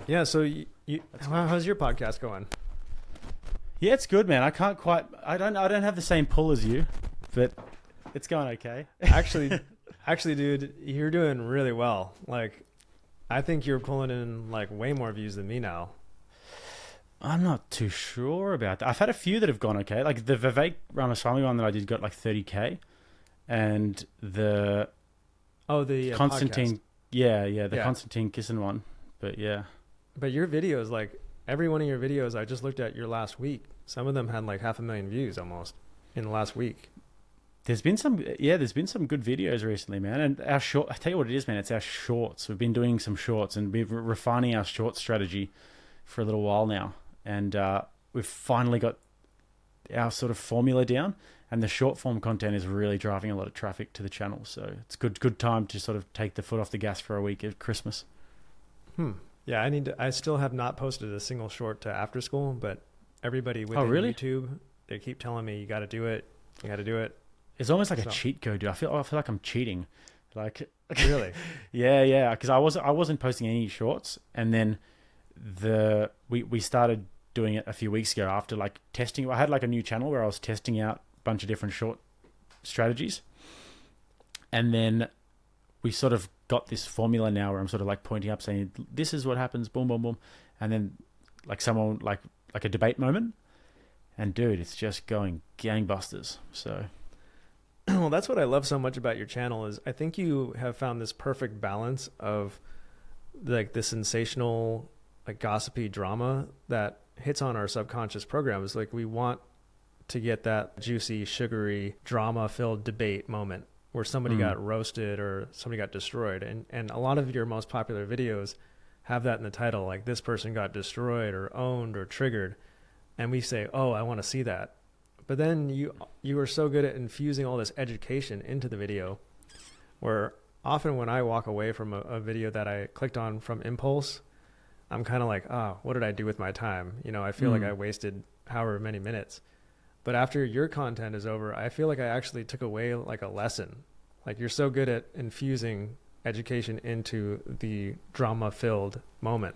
Yeah, so how's your podcast going?
Yeah, it's good, man. I don't have the same pull as you, but it's going okay.
Actually, dude, you're doing really well. Like, I think you're pulling in like way more views than me now.
I'm not too sure about that. I've had a few that have gone okay. Like the Vivek Ramaswamy one that I did got like 30K. And the Constantine,
podcast.
the Constantine Kissin one. But yeah.
But your videos, like every one of your videos, I just looked at your last week. Some of them had like 500,000 views almost in the last week.
There's been some good videos recently, man. And I tell you what it is, man. It's our shorts. We've been doing some shorts and we've been refining our short strategy for a little while now. And we've finally got our sort of formula down. And the short form content is really driving a lot of traffic to the channel. So it's good time to sort of take the foot off the gas for a week at Christmas.
Yeah, I still have not posted a single short to After School, but everybody within YouTube, they keep telling me, you got to do it.
It's almost like a cheat code, dude. I feel like I'm cheating. Like,
really?
Yeah. Because I wasn't posting any shorts, and then we started doing it a few weeks ago after like testing. I had like a new channel where I was testing out a bunch of different short strategies, and then we sort of got this formula now where I'm sort of like pointing up saying, this is what happens, boom, boom, boom. And then like someone like a debate moment, and dude, it's just going gangbusters. So,
well, that's what I love so much about your channel is I think you have found this perfect balance of like the sensational, like gossipy drama that hits on our subconscious programs. Like we want to get that juicy, sugary, drama-filled debate moment where somebody got roasted or somebody got destroyed. And a lot of your most popular videos have that in the title, like this person got destroyed or owned or triggered. And we say, oh, I want to see that. But then you are so good at infusing all this education into the video, where often when I walk away from a video that I clicked on from impulse, I'm kind of like, oh, what did I do with my time? You know, I feel like I wasted however many minutes. But after your content is over, I feel like I actually took away like a lesson. Like you're so good at infusing education into the drama-filled moment.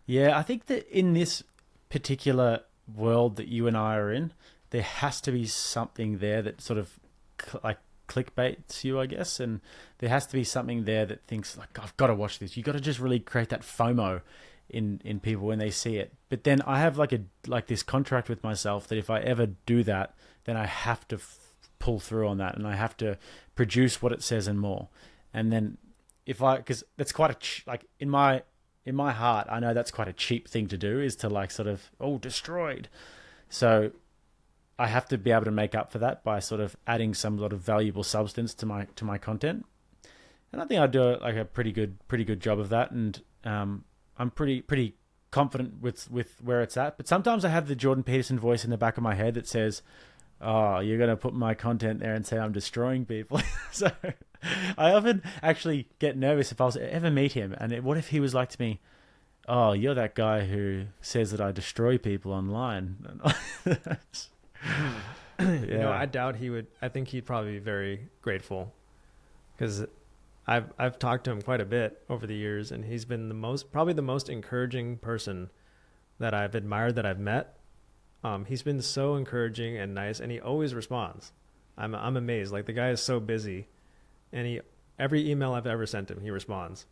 Yeah, I think that in this particular world that you and I are in, there has to be something there that sort of like clickbaits you, I guess. And there has to be something there that thinks like, I've got to watch this. You got to just really create that FOMO in people when they see it. But then I have like this contract with myself that if I ever do that, then I have to pull through on that, and I have to produce what it says and more. And then because that's quite like in my heart, I know that's quite a cheap thing to do, is to like sort of, destroyed. So I have to be able to make up for that by sort of adding some sort of valuable substance to my content. And I think I do like a pretty good job of that. And I'm pretty confident with where it's at. But sometimes I have the Jordan Peterson voice in the back of my head that says, oh, you're going to put my content there and say I'm destroying people. So I often actually get nervous if I was ever meet him. And what if he was like to me, oh, you're that guy who says that I destroy people online.
You know, I doubt he would. I think he'd probably be very grateful, because I've talked to him quite a bit over the years, and he's been probably the most encouraging person that I've admired that I've met. He's been so encouraging and nice, and he always responds. I'm amazed. Like the guy is so busy, and every email I've ever sent him, he responds.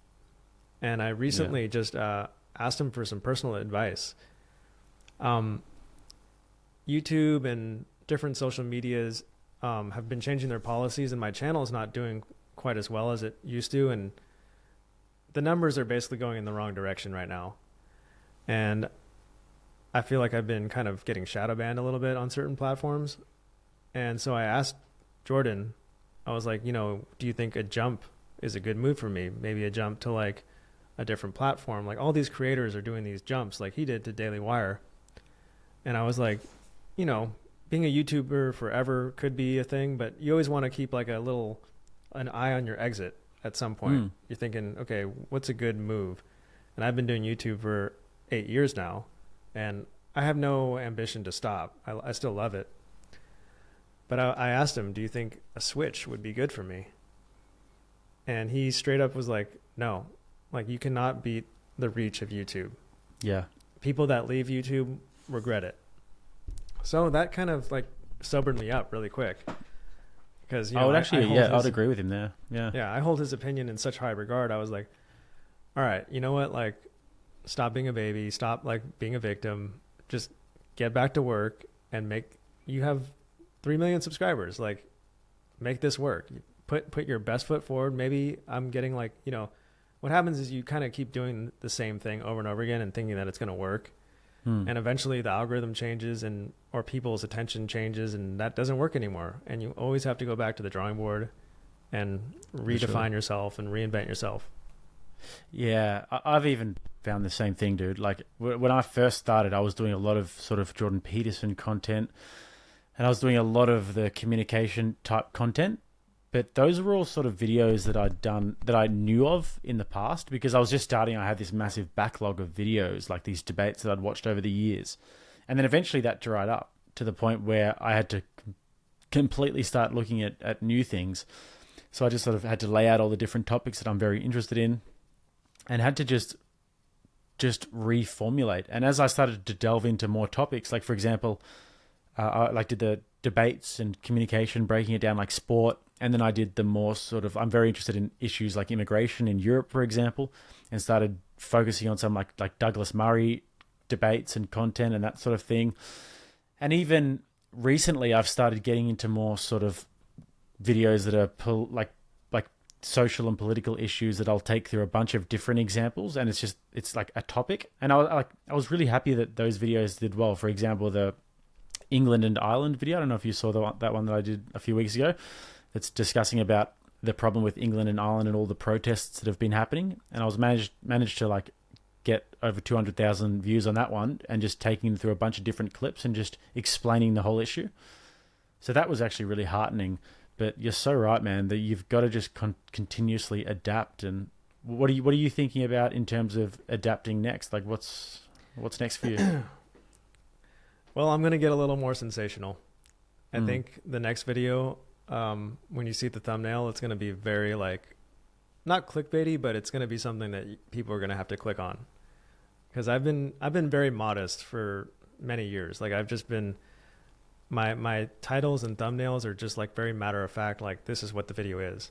And I recently just asked him for some personal advice. YouTube and different social medias have been changing their policies, and my channel is not doing quite as well as it used to, and the numbers are basically going in the wrong direction right now. And I feel like I've been kind of getting shadow banned a little bit on certain platforms. And so I asked Jordan, I was like, do you think a jump is a good move for me? Maybe a jump to like a different platform. Like all these creators are doing these jumps like he did to Daily Wire. And I was like, being a YouTuber forever could be a thing, but you always want to keep like an eye on your exit at some point. You're thinking, okay, what's a good move? And I've been doing YouTube for 8 years now, and I have no ambition to stop. I still love it. But I asked him, do you think a switch would be good for me? And he straight up was like, no, like you cannot beat the reach of YouTube. Yeah. People that leave YouTube regret it. So that kind of like sobered me up really quick. Because
I would I'd agree with him there.
Yeah, I hold his opinion in such high regard. I was like, all right, you know what? Like, stop being a baby. Stop like being a victim. Just get back to work and you have 3 million subscribers. Like, make this work. Put your best foot forward. Maybe I'm getting like, what happens is you kind of keep doing the same thing over and over again and thinking that it's going to work. And eventually the algorithm changes or people's attention changes, and that doesn't work anymore. And you always have to go back to the drawing board and redefine yourself and reinvent yourself.
Yeah, I've even found the same thing, dude. Like when I first started, I was doing a lot of sort of Jordan Peterson content, and I was doing a lot of the communication type content. But those were all sort of videos that I'd done that I knew of in the past, because I was just starting. I had this massive backlog of videos, like these debates that I'd watched over the years. And then eventually that dried up to the point where I had to completely start looking at new things. So I just sort of had to lay out all the different topics that I'm very interested in, and had to just reformulate. And as I started to delve into more topics, like for example, I like did the debates and communication, breaking it down like sport, and then I did the more sort of, I'm very interested in issues like immigration in Europe, for example, and started focusing on some like Douglas Murray debates and content and that sort of thing. And even recently, I've started getting into more sort of videos that are like social and political issues that I'll take through a bunch of different examples, and it's like a topic. And I was really happy that those videos did well. For example, the England and Ireland video, I don't know if you saw that one that I did a few weeks ago, that's discussing about the problem with England and Ireland and all the protests that have been happening. And I was managed to like get over 200,000 views on that one, and just taking them through a bunch of different clips and just explaining the whole issue. So that was actually really heartening. But you're so right, man, that you've got to just continuously adapt. And what are you thinking about in terms of adapting next? Like what's next for you?
Well, I'm going to get a little more sensational. I think the next video, when you see the thumbnail, it's going to be very like, not clickbaity, but it's going to be something that people are going to have to click on. Because I've been very modest for many years. Like I've just been, my titles and thumbnails are just like very matter of fact, like this is what the video is.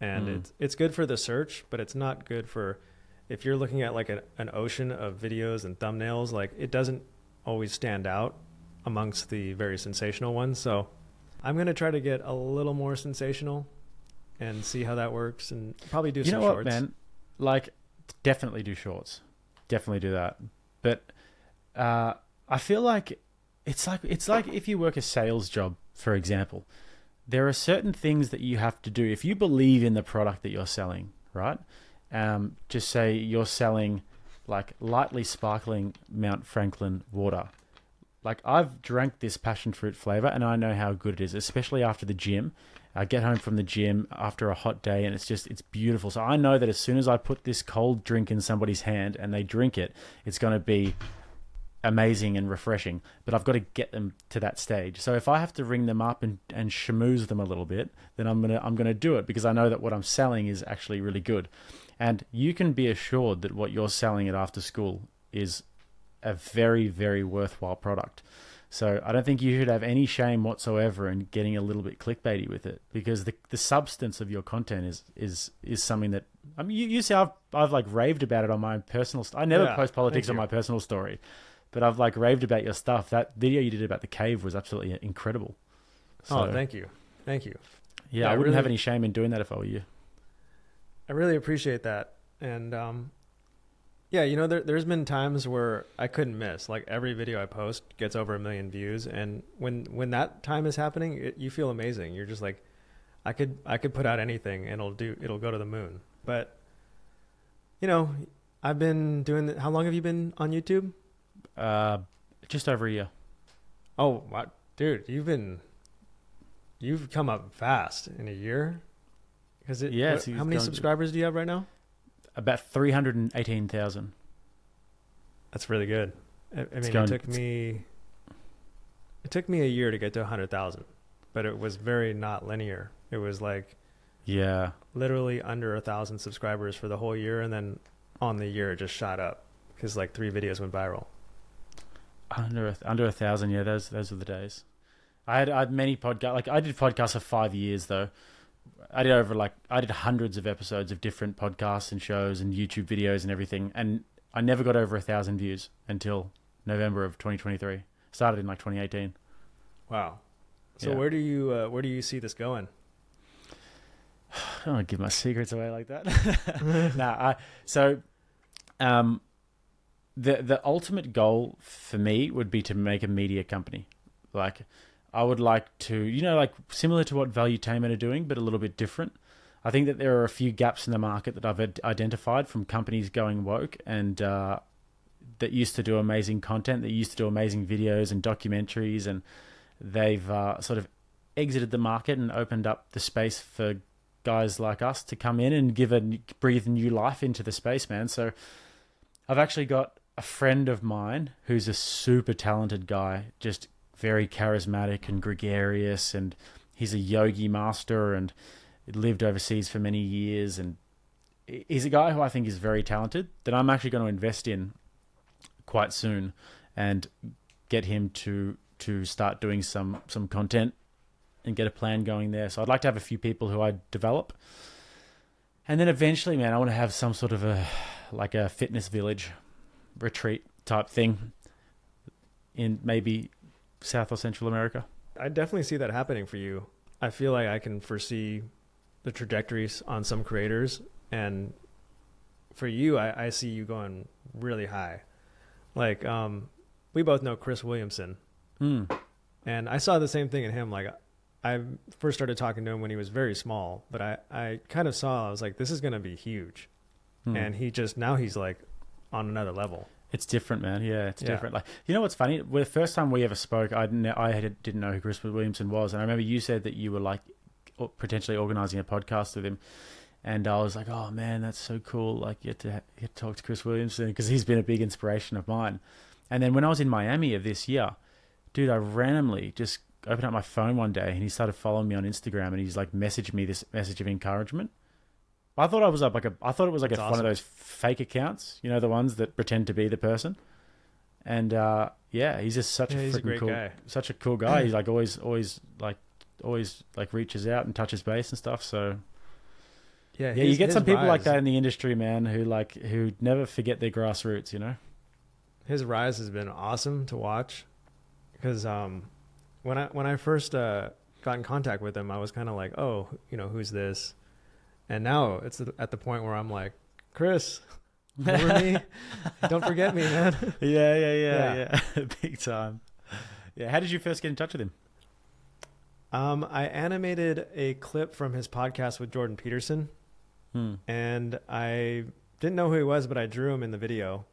And it's good for the search, but it's not good for, if you're looking at like an ocean of videos and thumbnails, like it doesn't always stand out amongst the very sensational ones. So I'm going to try to get a little more sensational and see how that works, and probably do some shorts. You know what, man?
Like, definitely do shorts. Definitely do that. But I feel like it's like if you work a sales job, for example, there are certain things that you have to do. If you believe in the product that you're selling, right? Just say you're selling like lightly sparkling Mount Franklin water. Like I've drank this passion fruit flavor and I know how good it is, especially after the gym. I get home from the gym after a hot day and it's beautiful. So I know that as soon as I put this cold drink in somebody's hand and they drink it, it's going to be amazing and refreshing. But I've got to get them to that stage. So if I have to ring them up and schmooze them a little bit, then I'm gonna do it, because I know that what I'm selling is actually really good. And you can be assured that what you're selling at After School is a very, very worthwhile product. So I don't think you should have any shame whatsoever in getting a little bit clickbaity with it, because the substance of your content is something that, I mean, you see, I've like raved about it on my personal. I never post politics on my personal story, but I've like raved about your stuff. That video you did about the cave was absolutely incredible. So,
thank you.
Yeah, I wouldn't have any shame in doing that if I were you.
I really appreciate that. And yeah, you know, there's been times where I couldn't miss. Like every video I post gets over 1 million views, and when that time is happening, you feel amazing. You're just like, I could put out anything and it'll go to the moon. But you know, I've been doing how long have you been on YouTube?
Just over a year.
Oh, wow. Dude, you've come up fast in a year. How many subscribers do you have right now?
About 318,000.
That's really good. I mean, it took me a year to get to 100,000, but it was very not linear. It was like, literally under 1,000 subscribers for the whole year, and then on the year it just shot up because like 3 videos went viral.
Under 1,000, yeah. Those were the days. I had many podcasts. Like I did podcasts for 5 years though. I did hundreds of episodes of different podcasts and shows and YouTube videos and everything, and I never got over 1,000 views until November of 2023. Started in like 2018.
Wow. So where do you see this going?
I don't want to give my secrets away like that. The ultimate goal for me would be to make a media company. Like, I would like to, you know, like similar to what Valuetainment are doing, but a little bit different. I think that there are a few gaps in the market that I've identified from companies going woke and that used to do amazing content, that used to do amazing videos and documentaries, and they've sort of exited the market and opened up the space for guys like us to come in and breathe new life into the space, man. So I've actually got a friend of mine who's a super talented guy, just very charismatic and gregarious, and he's a yogi master and lived overseas for many years, and he's a guy who I think is very talented that I'm actually going to invest in quite soon and get him to start doing some content and get a plan going there. So I'd like to have a few people who I develop. And then eventually, man, I want to have some sort of a fitness village retreat type thing in maybe South or Central America.
I definitely see that happening for you. I feel like I can foresee the trajectories on some creators, and for you, I see you going really high. Like, we both know Chris Williamson, and I saw the same thing in him. Like, I first started talking to him when he was very small, but I kind of saw, I was like, this is going to be huge. And now he's like on another level. It's
different, man. Yeah, it's different. Like, you know what's funny? The first time we ever spoke, I didn't know who Chris Williamson was, and I remember you said that you were like potentially organizing a podcast with him, and I was like, oh man, that's so cool. Like, you get to talk to Chris Williamson, because he's been a big inspiration of mine. And then when I was in Miami of this year, dude, I randomly just opened up my phone one day and he started following me on Instagram, and he's like messaged me this message of encouragement. I thought it was like
awesome.
One of those fake accounts, you know, the ones that pretend to be the person. And he's just
he's a great
cool
guy.
Such a cool guy. He's like always reaches out and touches base and stuff. So you get some people like that in the industry, man, who never forget their grassroots, you know.
His rise has been awesome to watch, because when I first got in contact with him, I was kind of like, oh, you know, who's this? And now it's at the point where I'm like, Chris, remember me? Don't forget me, man.
Yeah. Big time. Yeah. How did you first get in touch with him?
I animated a clip from his podcast with Jordan Peterson, and I didn't know who he was, but I drew him in the video.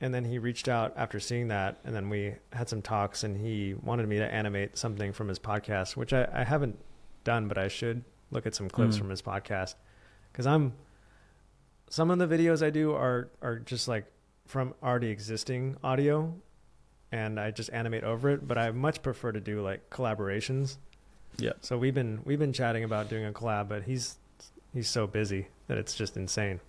And then he reached out after seeing that, and then we had some talks, and he wanted me to animate something from his podcast, which I haven't done, but I should look at some clips from his podcast, because some of the videos I do are just like from already existing audio, and I just animate over it. But I much prefer to do like collaborations.
Yeah.
So we've been chatting about doing a collab, but he's so busy that it's just insane.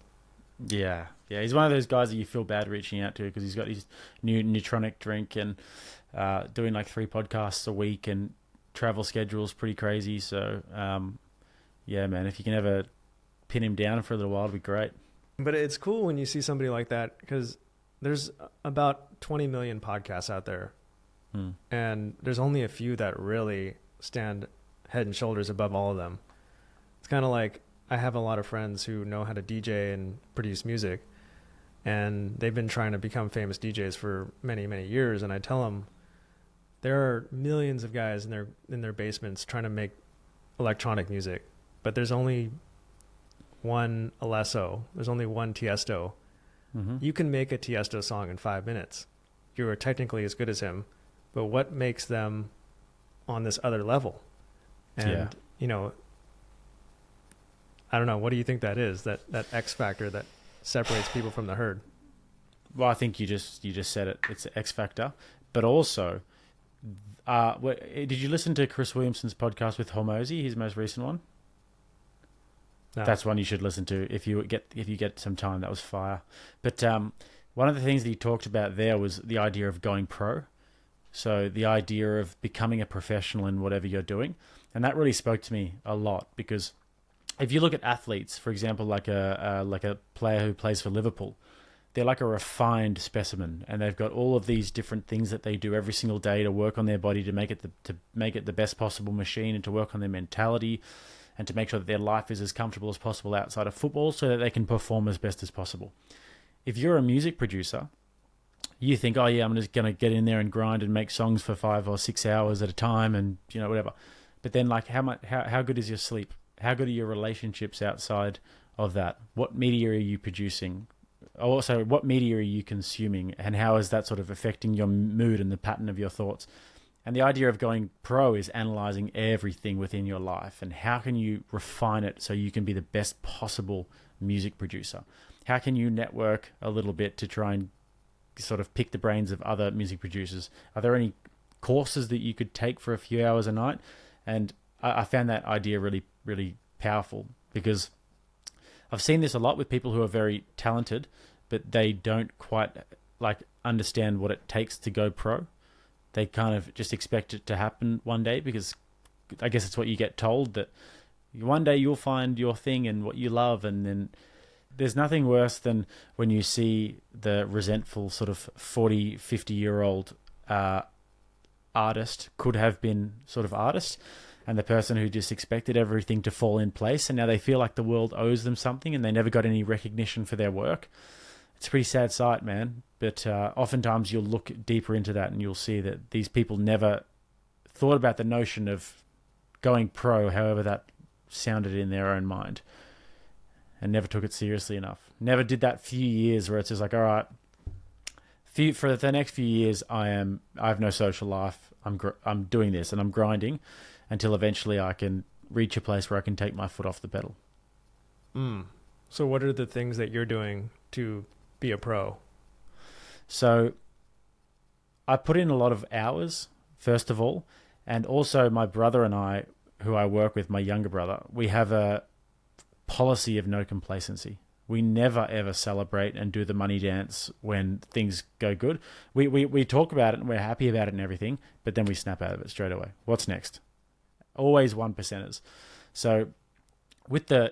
Yeah. He's one of those guys that you feel bad reaching out to, because he's got his new Neutronic drink and doing like 3 podcasts a week, and travel schedule's pretty crazy. So yeah, man, if you can ever pin him down for a little while, it'd be great.
But it's cool when you see somebody like that, because there's about 20 million podcasts out there, and there's only a few that really stand head and shoulders above all of them. It's kind of like, I have a lot of friends who know how to DJ and produce music, and they've been trying to become famous DJs for many, many years. And I tell them there are millions of guys in their basements trying to make electronic music, but there's only one Alesso, there's only one Tiesto. You can make a Tiesto song in 5 minutes. You are technically as good as him, but what makes them on this other level? And you know, I don't know. What do you think that is? That X factor that separates people from the herd?
Well, I think you just said it. It's the X factor. But also, did you listen to Chris Williamson's podcast with Hormozy, his most recent one? No. That's one you should listen to if you get some time. That was fire. But one of the things that he talked about there was the idea of going pro. So the idea of becoming a professional in whatever you're doing. And that really spoke to me a lot, because if you look at athletes, for example, like a player who plays for Liverpool, they're like a refined specimen, and they've got all of these different things that they do every single day to work on their body, to make it the best possible machine, and to work on their mentality, and to make sure that their life is as comfortable as possible outside of football, so that they can perform as best as possible. If you're a music producer, you think, oh yeah, I'm just gonna get in there and grind and make songs for 5 or 6 hours at a time, and you know, whatever. But then, like, how good is your sleep? How good are your relationships outside of that? What media are you producing? Also, what media are you consuming? And how is that sort of affecting your mood and the pattern of your thoughts? And the idea of going pro is analyzing everything within your life. And how can you refine it so you can be the best possible music producer? How can you network a little bit to try and sort of pick the brains of other music producers? Are there any courses that you could take for a few hours a night. And I found that idea really, really powerful, because I've seen this a lot with people who are very talented, but they don't quite like understand what it takes to go pro. They kind of just expect it to happen one day, because I guess it's what you get told, that one day you'll find your thing and what you love. And then there's nothing worse than when you see the resentful sort of 40, 50-year-old artist, could have been sort of artist, and the person who just expected everything to fall in place, and now they feel like the world owes them something and they never got any recognition for their work. It's a pretty sad sight, man. But oftentimes you'll look deeper into that and you'll see that these people never thought about the notion of going pro, however that sounded in their own mind, and never took it seriously enough. Never did that few years where it's just like, all right, for the next few years, I have no social life. I'm doing this and I'm grinding until eventually I can reach a place where I can take my foot off the pedal.
So what are the things that you're doing to be a pro?
So I put in a lot of hours, first of all, and also my brother and I, who I work with, my younger brother, we have a policy of no complacency. We never, ever celebrate and do the money dance when things go good. We talk about it and we're happy about it and everything, but then we snap out of it straight away. What's next? Always 1%ers. So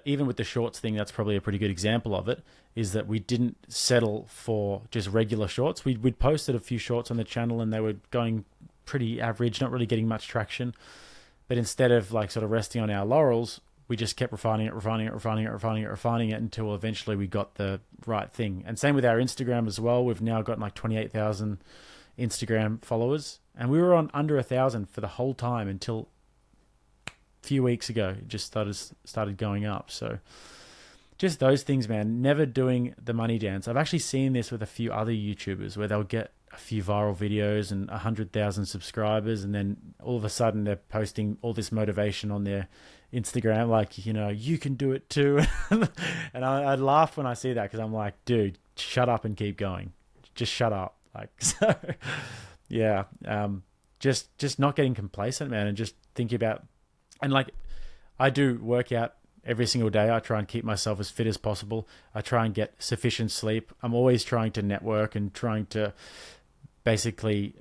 even with the shorts thing, that's probably a pretty good example of it, is that we didn't settle for just regular shorts. We'd posted a few shorts on the channel and they were going pretty average, not really getting much traction. But instead of like sort of resting on our laurels, we just kept refining it until eventually we got the right thing. And same with our Instagram as well. We've now got like 28,000 Instagram followers, and we were on under 1,000 for the whole time until few weeks ago. It just started going up. So just those things, man. Never doing the money dance. I've actually seen this with a few other YouTubers where they'll get a few viral videos and 100,000 subscribers, and then all of a sudden they're posting all this motivation on their Instagram, like, you can do it too. And I laugh when I see that, because I'm like, dude, shut up and keep going. Just shut up. Like, so yeah, just not getting complacent, man, and just thinking about. And like, I do work out every single day. I try and keep myself as fit as possible. I try and get sufficient sleep. I'm always trying to network and trying to basically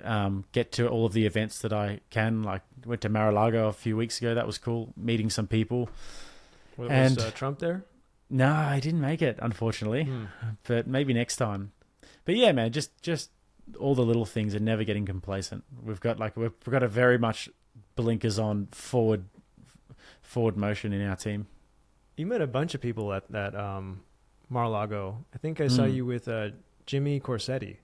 get to all of the events that I can. Like, went to Mar-a-Lago a few weeks ago. That was cool, meeting some people.
Was Trump there?
No, I didn't make it, unfortunately. But maybe next time. But yeah, man, just all the little things and never getting complacent. We've got a very much blinkers on forward motion in our team.
You met a bunch of people at that Mar-a-Lago. I think I saw you with Jimmy Corsetti.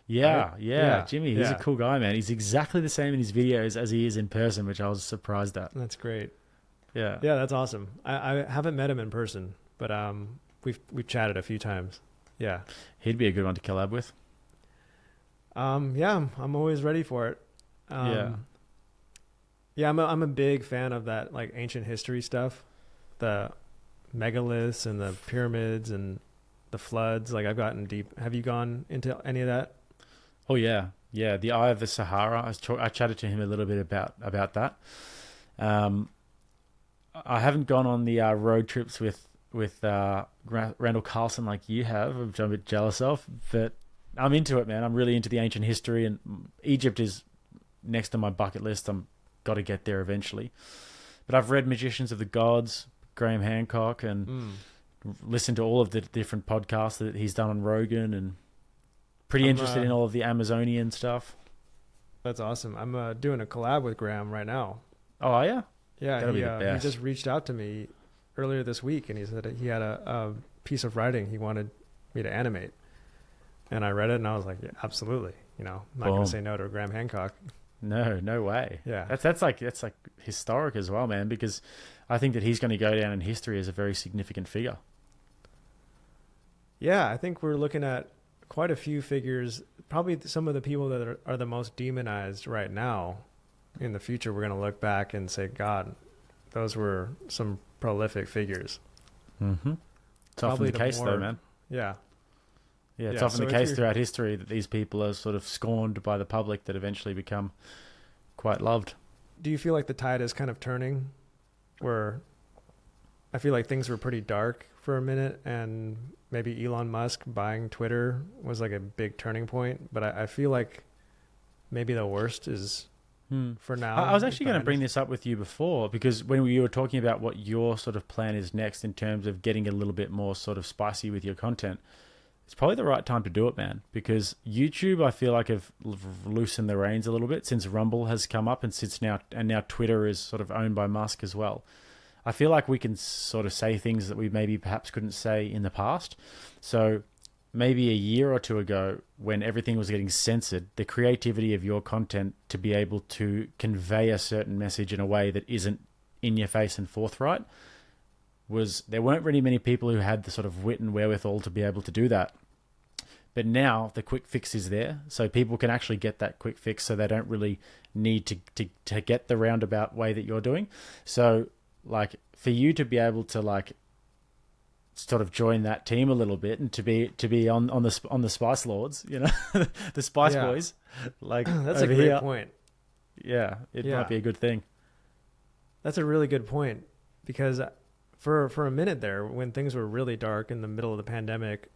Yeah,
right?
yeah, Jimmy. He's a cool guy, man. He's exactly the same in his videos as he is in person, which I was surprised at.
That's great.
Yeah,
that's awesome. I haven't met him in person, but we've chatted a few times. Yeah,
he'd be a good one to collab with.
Yeah, I'm always ready for it. Yeah, I'm a big fan of that, like, ancient history stuff, the megaliths and the pyramids and the floods. Like, I've gotten deep. Have you gone into any of that?
Oh yeah, the Eye of the Sahara. I chatted to him a little bit about that. I haven't gone on the road trips with Randall Carlson like you have, which I'm a bit jealous of. But I'm into it, man. I'm really into the ancient history, and Egypt is next on my bucket list. I'm got to get there eventually. But I've read Magicians of the Gods, Graham Hancock, and listened to all of the different podcasts that he's done on Rogan, and pretty interested in all of the Amazonian stuff.
That's awesome. I'm doing a collab with Graham right now.
Oh, are you?
Yeah, he just reached out to me earlier this week, and he said he had a piece of writing he wanted me to animate. And I read it, and I was like, yeah, absolutely. I'm not going to say no to Graham Hancock.
No way.
Yeah.
That's like historic as well, man, because I think that he's going to go down in history as a very significant figure.
Yeah, I think we're looking at quite a few figures, probably some of the people that are the most demonized right now. In the future, we're going to look back and say, God, those were some prolific figures.
Mm-hmm. It's often the case, though, man.
Yeah.
Yeah, it's often the case throughout history that these people are sort of scorned by the public that eventually become quite loved.
Do you feel like the tide is kind of turning, where I feel like things were pretty dark for a minute, and maybe Elon Musk buying Twitter was like a big turning point, but I feel like maybe the worst is for now.
I was actually going to bring this up with you before, because when you were talking about what your sort of plan is next in terms of getting a little bit more sort of spicy with your content, it's probably the right time to do it, man, because YouTube, I feel like, have loosened the reins a little bit since Rumble has come up, and now Twitter is sort of owned by Musk as well. I feel like we can sort of say things that we maybe perhaps couldn't say in the past. So maybe a year or two ago, when everything was getting censored, the creativity of your content to be able to convey a certain message in a way that isn't in your face and forthright, there weren't really many people who had the sort of wit and wherewithal to be able to do that. But now the quick fix is there, so people can actually get that quick fix, so they don't really need to get the roundabout way that you're doing. So, like, for you to be able to, like, sort of join that team a little bit, and to be on the Spice Lords, you know, the Spice Boys, like,
that's a great point.
Yeah, it might be a good thing.
That's a really good point, because for a minute there, when things were really dark in the middle of the pandemic,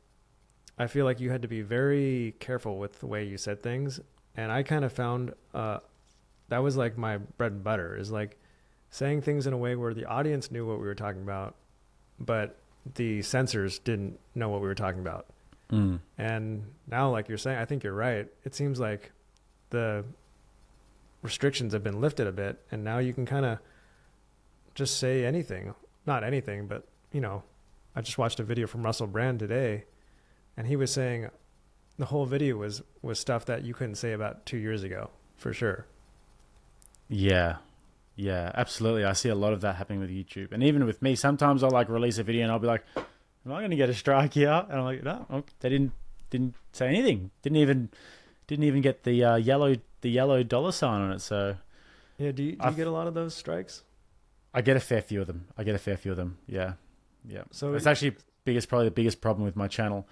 I feel like you had to be very careful with the way you said things. And I kind of found that was like my bread and butter, is like saying things in a way where the audience knew what we were talking about, but the censors didn't know what we were talking about. And now, like you're saying, I think you're right. It seems like the restrictions have been lifted a bit, and now you can kind of just say anything. Not anything, but, you know, I just watched a video from Russell Brand today, and he was saying the whole video was stuff that you couldn't say about 2 years ago, for sure.
Yeah, absolutely. I see a lot of that happening with YouTube. And even with me, sometimes I'll like release a video and I'll be like, am I going to get a strike here? And I'm like, no, they didn't say anything. Didn't even get the yellow dollar sign on it. So
yeah, do you get a lot of those strikes?
I get a fair few of them. Yeah. So it's actually probably the biggest problem with my channel.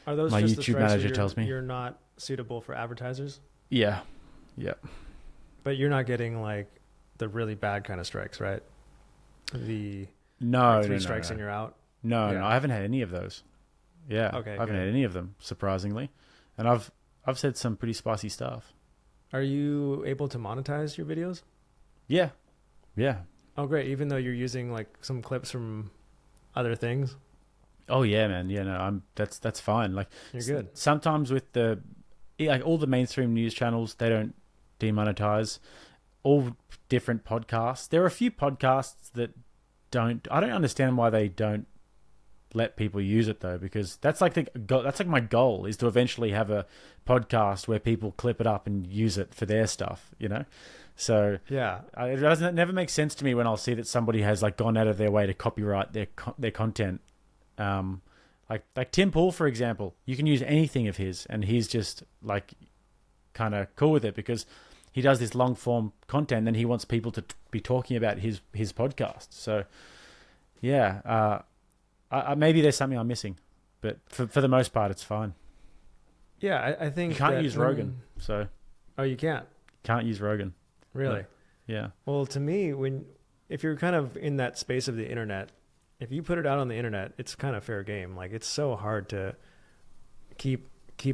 Are those
my
just
YouTube manager tells me
you're not suitable for advertisers?
Yeah.
But you're not getting like the really bad kind of strikes, right? Three strikes and you're out.
No, I haven't had any of those. Yeah, okay, I haven't had any of them, surprisingly, and I've said some pretty spicy stuff.
Are you able to monetize your videos?
Yeah.
Oh, great! Even though you're using like some clips from other things.
Oh yeah, man. Yeah, no, that's fine. Like,
you're good.
Sometimes with all the mainstream news channels, they don't demonetize. All different podcasts. There are a few podcasts that don't. I don't understand why they don't let people use it though, because that's like my goal, is to eventually have a podcast where people clip it up and use it for their stuff, you know. So
yeah,
it never makes sense to me when I'll see that somebody has like gone out of their way to copyright their content. Like Tim Pool, for example, you can use anything of his, and he's just like kind of cool with it because he does this long form content, and he wants people to be talking about his podcast. So yeah, maybe there's something I'm missing, but for the most part, it's fine.
Yeah, I think
you can't use Rogan. So
you can't
use Rogan.
Really?
Yeah.
Well, to me, if you're kind of in that space of the internet, if you put it out on the internet, it's kind of fair game. Like, it's so hard to keep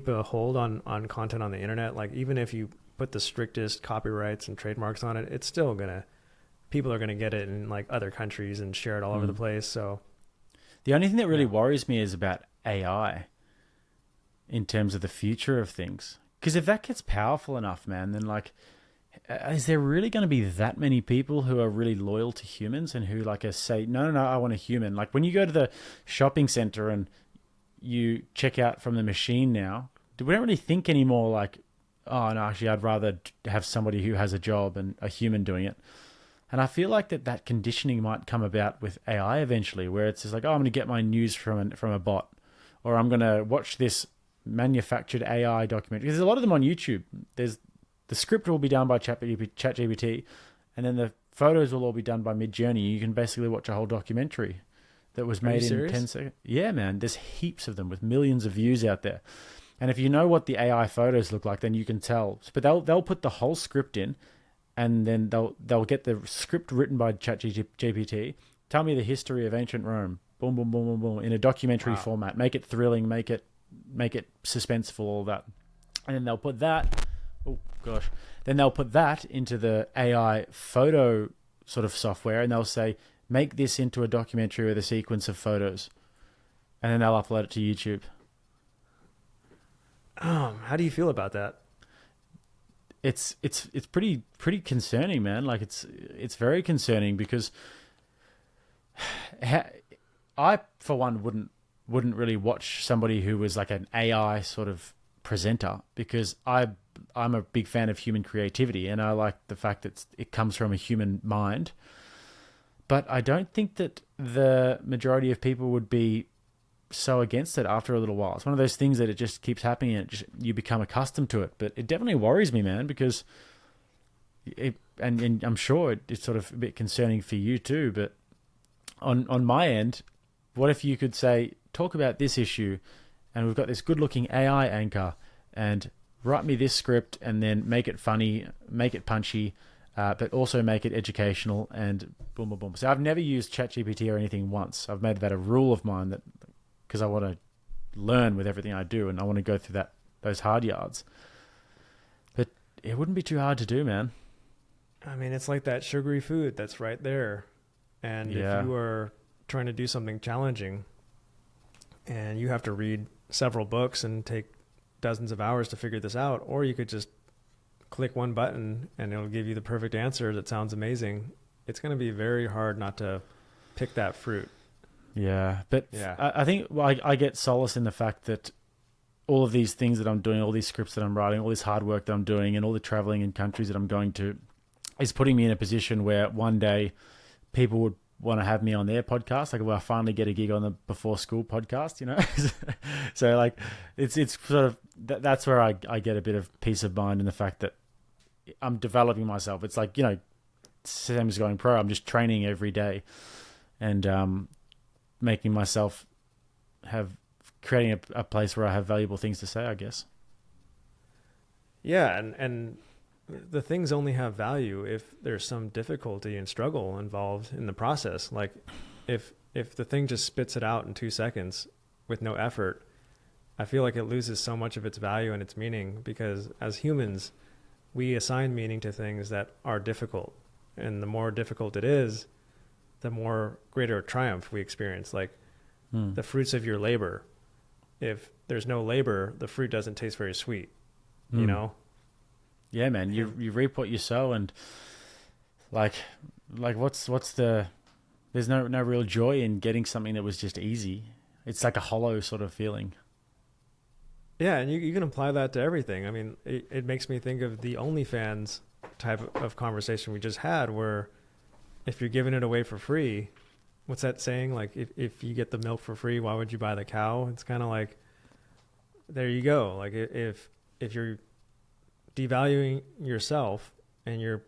a hold on content on the internet. Like, even if you put the strictest copyrights and trademarks on it, it's still people are gonna get it in like other countries and share it all over the place. So
the only thing that really worries me is about AI in terms of the future of things. Because if that gets powerful enough, man, then like, is there really going to be that many people who are really loyal to humans and who like say, no, I want a human? Like when you go to the shopping center and you check out from the machine now, we don't really think anymore like, oh no, actually I'd rather have somebody who has a job and a human doing it. And I feel like that conditioning might come about with AI eventually, where it's just like, oh, I'm going to get my news from a bot, or I'm going to watch this manufactured AI documentary. Because there's a lot of them on YouTube. The script will be done by ChatGPT, and then the photos will all be done by Midjourney. You can basically watch a whole documentary that was made in 10 seconds. Yeah, man. There's heaps of them with millions of views out there. And if you know what the AI photos look like, then you can tell. But they'll put the whole script in, and then they'll get the script written by ChatGPT. Tell me the history of ancient Rome. Boom, boom, boom, boom, boom, in a documentary format. Make it thrilling. Make it suspenseful. All that, and then they'll put that. Oh gosh. Then they'll put that into the AI photo sort of software, and they'll say, make this into a documentary with a sequence of photos, and then they'll upload it to YouTube.
How do you feel about that?
It's pretty concerning, man. Like it's very concerning because I, for one, wouldn't really watch somebody who was like an AI sort of presenter, because I'm a big fan of human creativity, and I like the fact that it comes from a human mind. But I don't think that the majority of people would be so against it after a little while. It's one of those things that it just keeps happening, and you become accustomed to it. But it definitely worries me, man, because and I'm sure it's sort of a bit concerning for you too. But on my end, what if you could say, talk about this issue, and we've got this good-looking AI anchor, and write me this script, and then make it funny, make it punchy, but also make it educational, and boom, boom, boom. So I've never used ChatGPT or anything once. I've made that a rule of mine, that because I want to learn with everything I do, and I want to go through those hard yards. But it wouldn't be too hard to do, man.
I mean, it's like that sugary food that's right there. And if you are trying to do something challenging and you have to read several books and take dozens of hours to figure this out, or you could just click one button and it'll give you the perfect answer that sounds amazing. It's going to be very hard not to pick that fruit.
Yeah, but I think I get solace in the fact that all of these things that I'm doing, all these scripts that I'm writing, all this hard work that I'm doing, and all the traveling in countries that I'm going to, is putting me in a position where one day people would want to have me on their podcast. Like, well, I finally get a gig on the Before School podcast, you know? So like, it's sort of, that's where I get a bit of peace of mind in the fact that I'm developing myself. It's like, you know, same as going pro. I'm just training every day and making myself creating a place where I have valuable things to say, I guess.
Yeah. And the things only have value if there's some difficulty and struggle involved in the process. Like if the thing just spits it out in 2 seconds with no effort, I feel like it loses so much of its value and its meaning, because as humans, we assign meaning to things that are difficult. And the more difficult it is, the more greater triumph we experience. Like the fruits of your labor. If there's no labor, the fruit doesn't taste very sweet, you know?
Yeah, man, you reap what you sow, and like what's there's no real joy in getting something that was just easy. It's like a hollow sort of feeling.
Yeah, and you can apply that to everything. I mean, it makes me think of the OnlyFans type of conversation we just had, where if you're giving it away for free, what's that saying? Like, if you get the milk for free, why would you buy the cow? It's kind of like, there you go. Like, if you're devaluing yourself and you're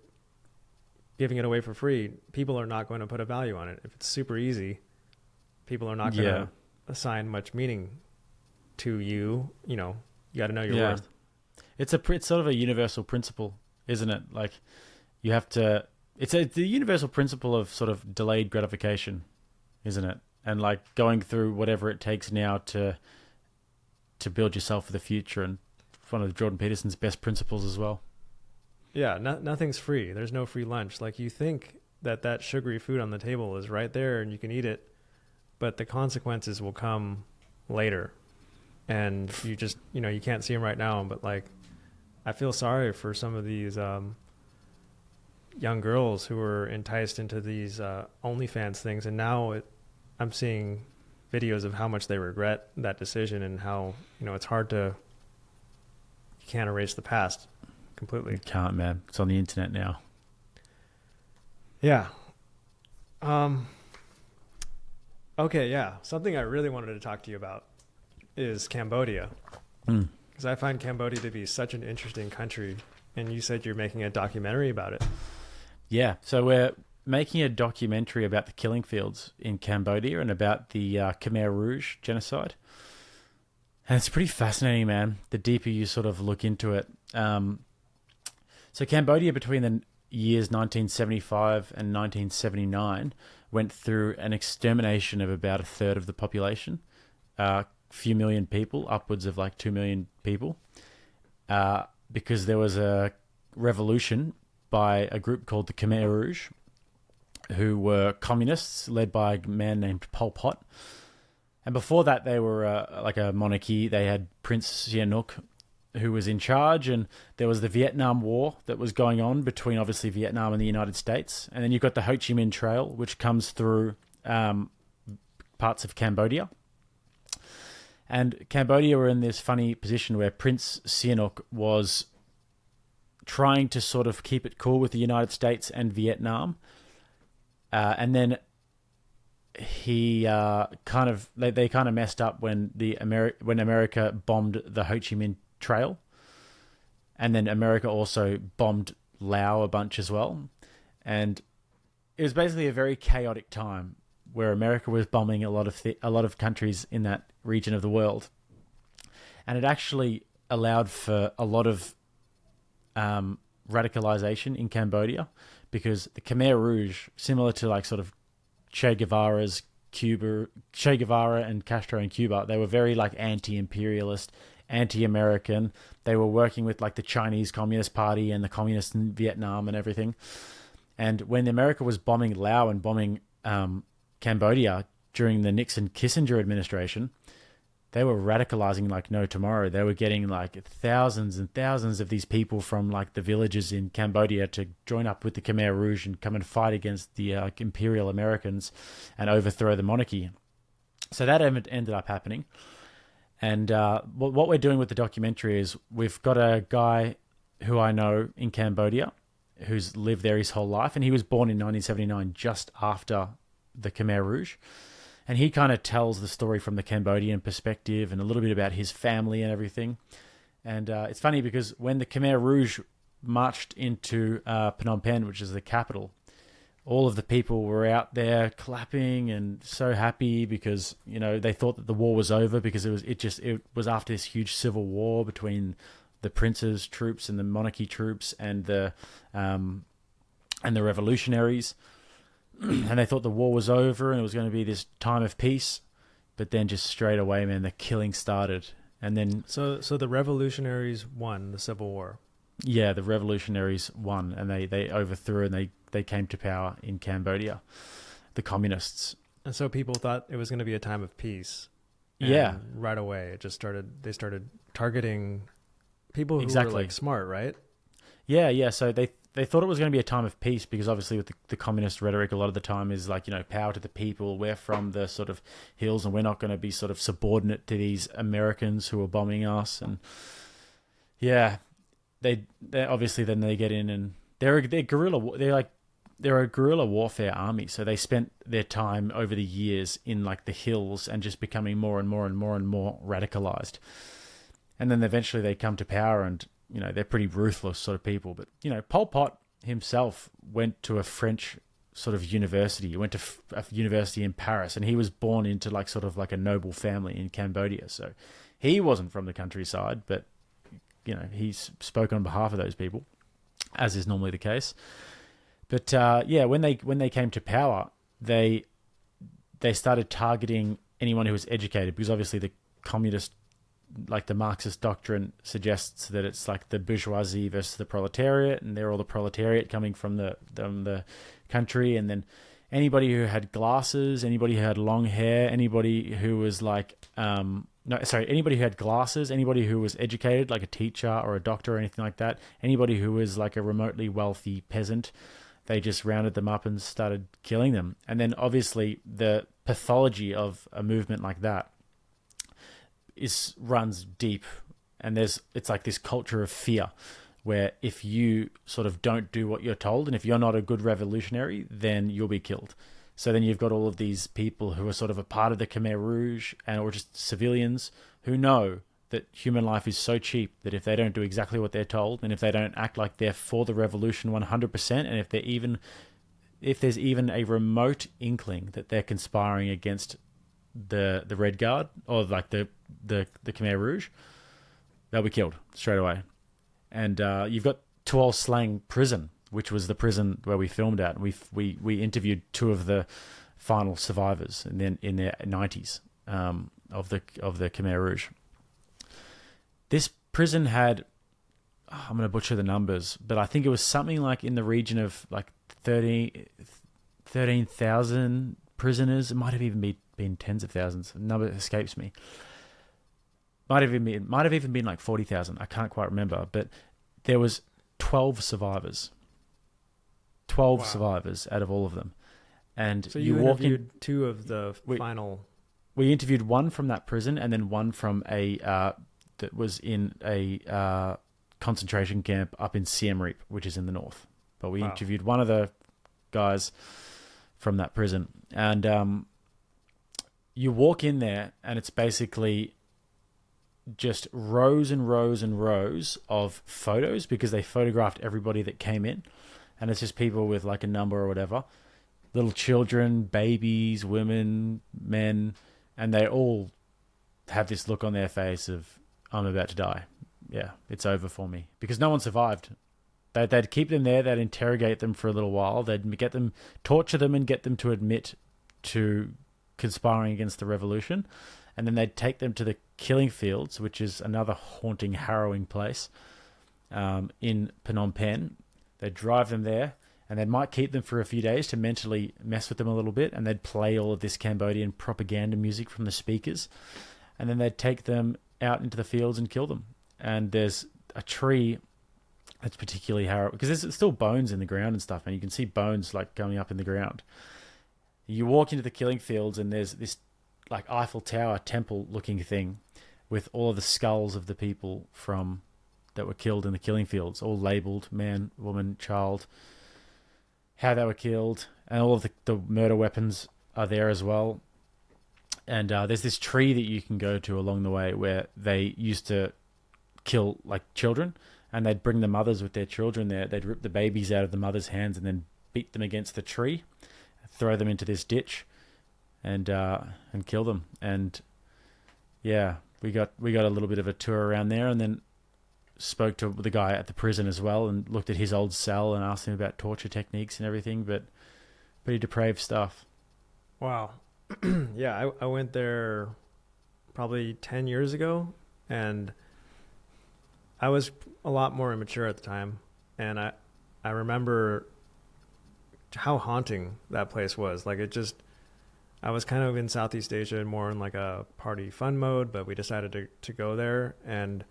giving it away for free, people are not going to put a value on it. If it's super easy, people are not going to assign much meaning to you. You know, you got to know your worth.
It's sort of a universal principle, isn't it? Like, you have to, the universal principle of sort of delayed gratification, isn't it? And like going through whatever it takes now to build yourself for the future, and one of Jordan Peterson's best principles as well. Yeah,
nothing's free. There's no free lunch. Like, you think that sugary food on the table is right there and you can eat it, but the consequences will come later. And you just, you know, you can't see them right now. But like, I feel sorry for some of these young girls who were enticed into these OnlyFans things. And now I'm seeing videos of how much they regret that decision, and how, you know, it's hard to, you can't erase the past completely.
You can't, man. It's on the internet now.
Yeah. Okay, yeah. Something I really wanted to talk to you about is Cambodia. Because I find Cambodia to be such an interesting country, and you said you're making a documentary about it.
Yeah, so we're making a documentary about the killing fields in Cambodia and about the Khmer Rouge genocide. And it's pretty fascinating, man, the deeper you sort of look into it. So Cambodia, between the years 1975 and 1979 went through an extermination of about a third of the population, a few million people, upwards of like 2 million people, because there was a revolution by a group called the Khmer Rouge, who were communists led by a man named Pol Pot. And before that, they were like a monarchy. They had Prince Sihanouk, who was in charge, and there was the Vietnam War that was going on between obviously Vietnam and the United States. And then you've got the Ho Chi Minh Trail, which comes through parts of Cambodia. And Cambodia were in this funny position where Prince Sihanouk was trying to sort of keep it cool with the United States and Vietnam. And then he they kind of messed up when when America bombed the Ho Chi Minh Trail, and then America also bombed Laos a bunch as well. And it was basically a very chaotic time where America was bombing a lot of countries in that region of the world, and it actually allowed for a lot of radicalization in Cambodia, because the Khmer Rouge, similar to like sort of Che Guevara and Castro in Cuba, they were very like anti-imperialist, anti-American. They were working with like the Chinese Communist Party and the communists in Vietnam and everything. And when America was bombing Laos and bombing Cambodia during the Nixon-Kissinger administration, they were radicalizing like no tomorrow. They were getting like thousands and thousands of these people from like the villages in Cambodia to join up with the Khmer Rouge and come and fight against the imperial Americans and overthrow the monarchy. So that ended up happening. And what we're doing with the documentary is we've got a guy who I know in Cambodia who's lived there his whole life, and he was born in 1979, just after the Khmer Rouge. And he kind of tells the story from the Cambodian perspective and a little bit about his family and everything. And it's funny because when the Khmer Rouge marched into Phnom Penh, which is the capital, all of the people were out there clapping and so happy because, you know, they thought that the war was over, because it was after this huge civil war between the prince's troops and the monarchy troops and the revolutionaries. And they thought the war was over and it was going to be this time of peace, but then just straight away, man, the killing started. And then
so the revolutionaries won the civil war.
Yeah, the revolutionaries won, and they overthrew, and they came to power in Cambodia, the communists.
And so people thought it was going to be a time of peace.
Yeah,
right away they started targeting people who
exactly.
were like smart, right?
Yeah. So they thought it was going to be a time of peace because obviously with the communist rhetoric, a lot of the time is like, you know, power to the people. We're from the sort of hills and we're not going to be sort of subordinate to these Americans who are bombing us. And yeah, they obviously then they get in and they're a guerrilla warfare army. So they spent their time over the years in like the hills and just becoming more and more and more and more radicalized. And then eventually they come to power and, you know, they're pretty ruthless sort of people. But, you know, Pol Pot himself went to a French sort of university. He went to a university in Paris, and he was born into like sort of like a noble family in Cambodia. So he wasn't from the countryside, but, you know, he spoke on behalf of those people, as is normally the case. But yeah, when they came to power, they started targeting anyone who was educated, because obviously the communist, like the Marxist doctrine suggests that it's like the bourgeoisie versus the proletariat, and they're all the proletariat coming from the country. And then anybody who had glasses, anybody who had long hair, anybody who was like, anybody who had glasses, anybody who was educated, like a teacher or a doctor or anything like that, anybody who was like a remotely wealthy peasant, they just rounded them up and started killing them. And then obviously the pathology of a movement like that runs deep, and it's like this culture of fear where if you sort of don't do what you're told, and if you're not a good revolutionary, then you'll be killed. So then you've got all of these people who are sort of a part of the Khmer Rouge or just civilians who know that human life is so cheap that if they don't do exactly what they're told, and if they don't act like they're for the revolution 100%, and if there's even a remote inkling that they're conspiring against the Red Guard or like the Khmer Rouge, they'll be killed straight away. And you've got Tuol Sleng prison, which was the prison where we filmed at. We interviewed two of the final survivors, and then in their 90s of the Khmer Rouge. This prison had, I'm going to butcher the numbers, but I think it was something like in the region of like 13,000 prisoners. It might have even been tens of thousands. The number escapes me. Might have even been like 40,000. I can't quite remember, but there was 12 survivors. 12 survivors out of all of them. And
so you interviewed two of the final.
We interviewed one from that prison, and then one from a that was in a concentration camp up in Siem Reap, which is in the north. But we interviewed one of the guys from that prison, and you walk in there, and it's basically just rows and rows and rows of photos, because they photographed everybody that came in, and it's just people with like a number or whatever, little children, babies, women, men, and they all have this look on their face of, I'm about to die. Yeah, it's over for me. Because no one survived. They'd keep them there, they'd interrogate them for a little while, they'd get them, torture them and get them to admit to conspiring against the revolution, and then they'd take them to the killing fields, which is another haunting, harrowing place in Phnom Penh. They'd drive them there, and they might keep them for a few days to mentally mess with them a little bit, and they'd play all of this Cambodian propaganda music from the speakers, and then they'd take them out into the fields and kill them. And there's a tree that's particularly harrowing, because there's still bones in the ground and stuff, and you can see bones like going up in the ground. You walk into the killing fields, and there's this like Eiffel Tower temple looking thing with all of the skulls of the people that were killed in the killing fields, all labeled man, woman, child, how they were killed, and all of the murder weapons are there as well. And there's this tree that you can go to along the way where they used to kill like children, and they'd bring the mothers with their children there. They'd rip the babies out of the mother's hands and then beat them against the tree, throw them into this ditch, and kill them. And yeah, we got a little bit of a tour around there, and then spoke to the guy at the prison as well, and looked at his old cell and asked him about torture techniques and everything. But pretty depraved stuff.
Wow. Yeah, I went there probably 10 years ago, and I was a lot more immature at the time, and I remember how haunting that place was. Like, I was kind of in Southeast Asia, more in like a party fun mode, but we decided to go there, and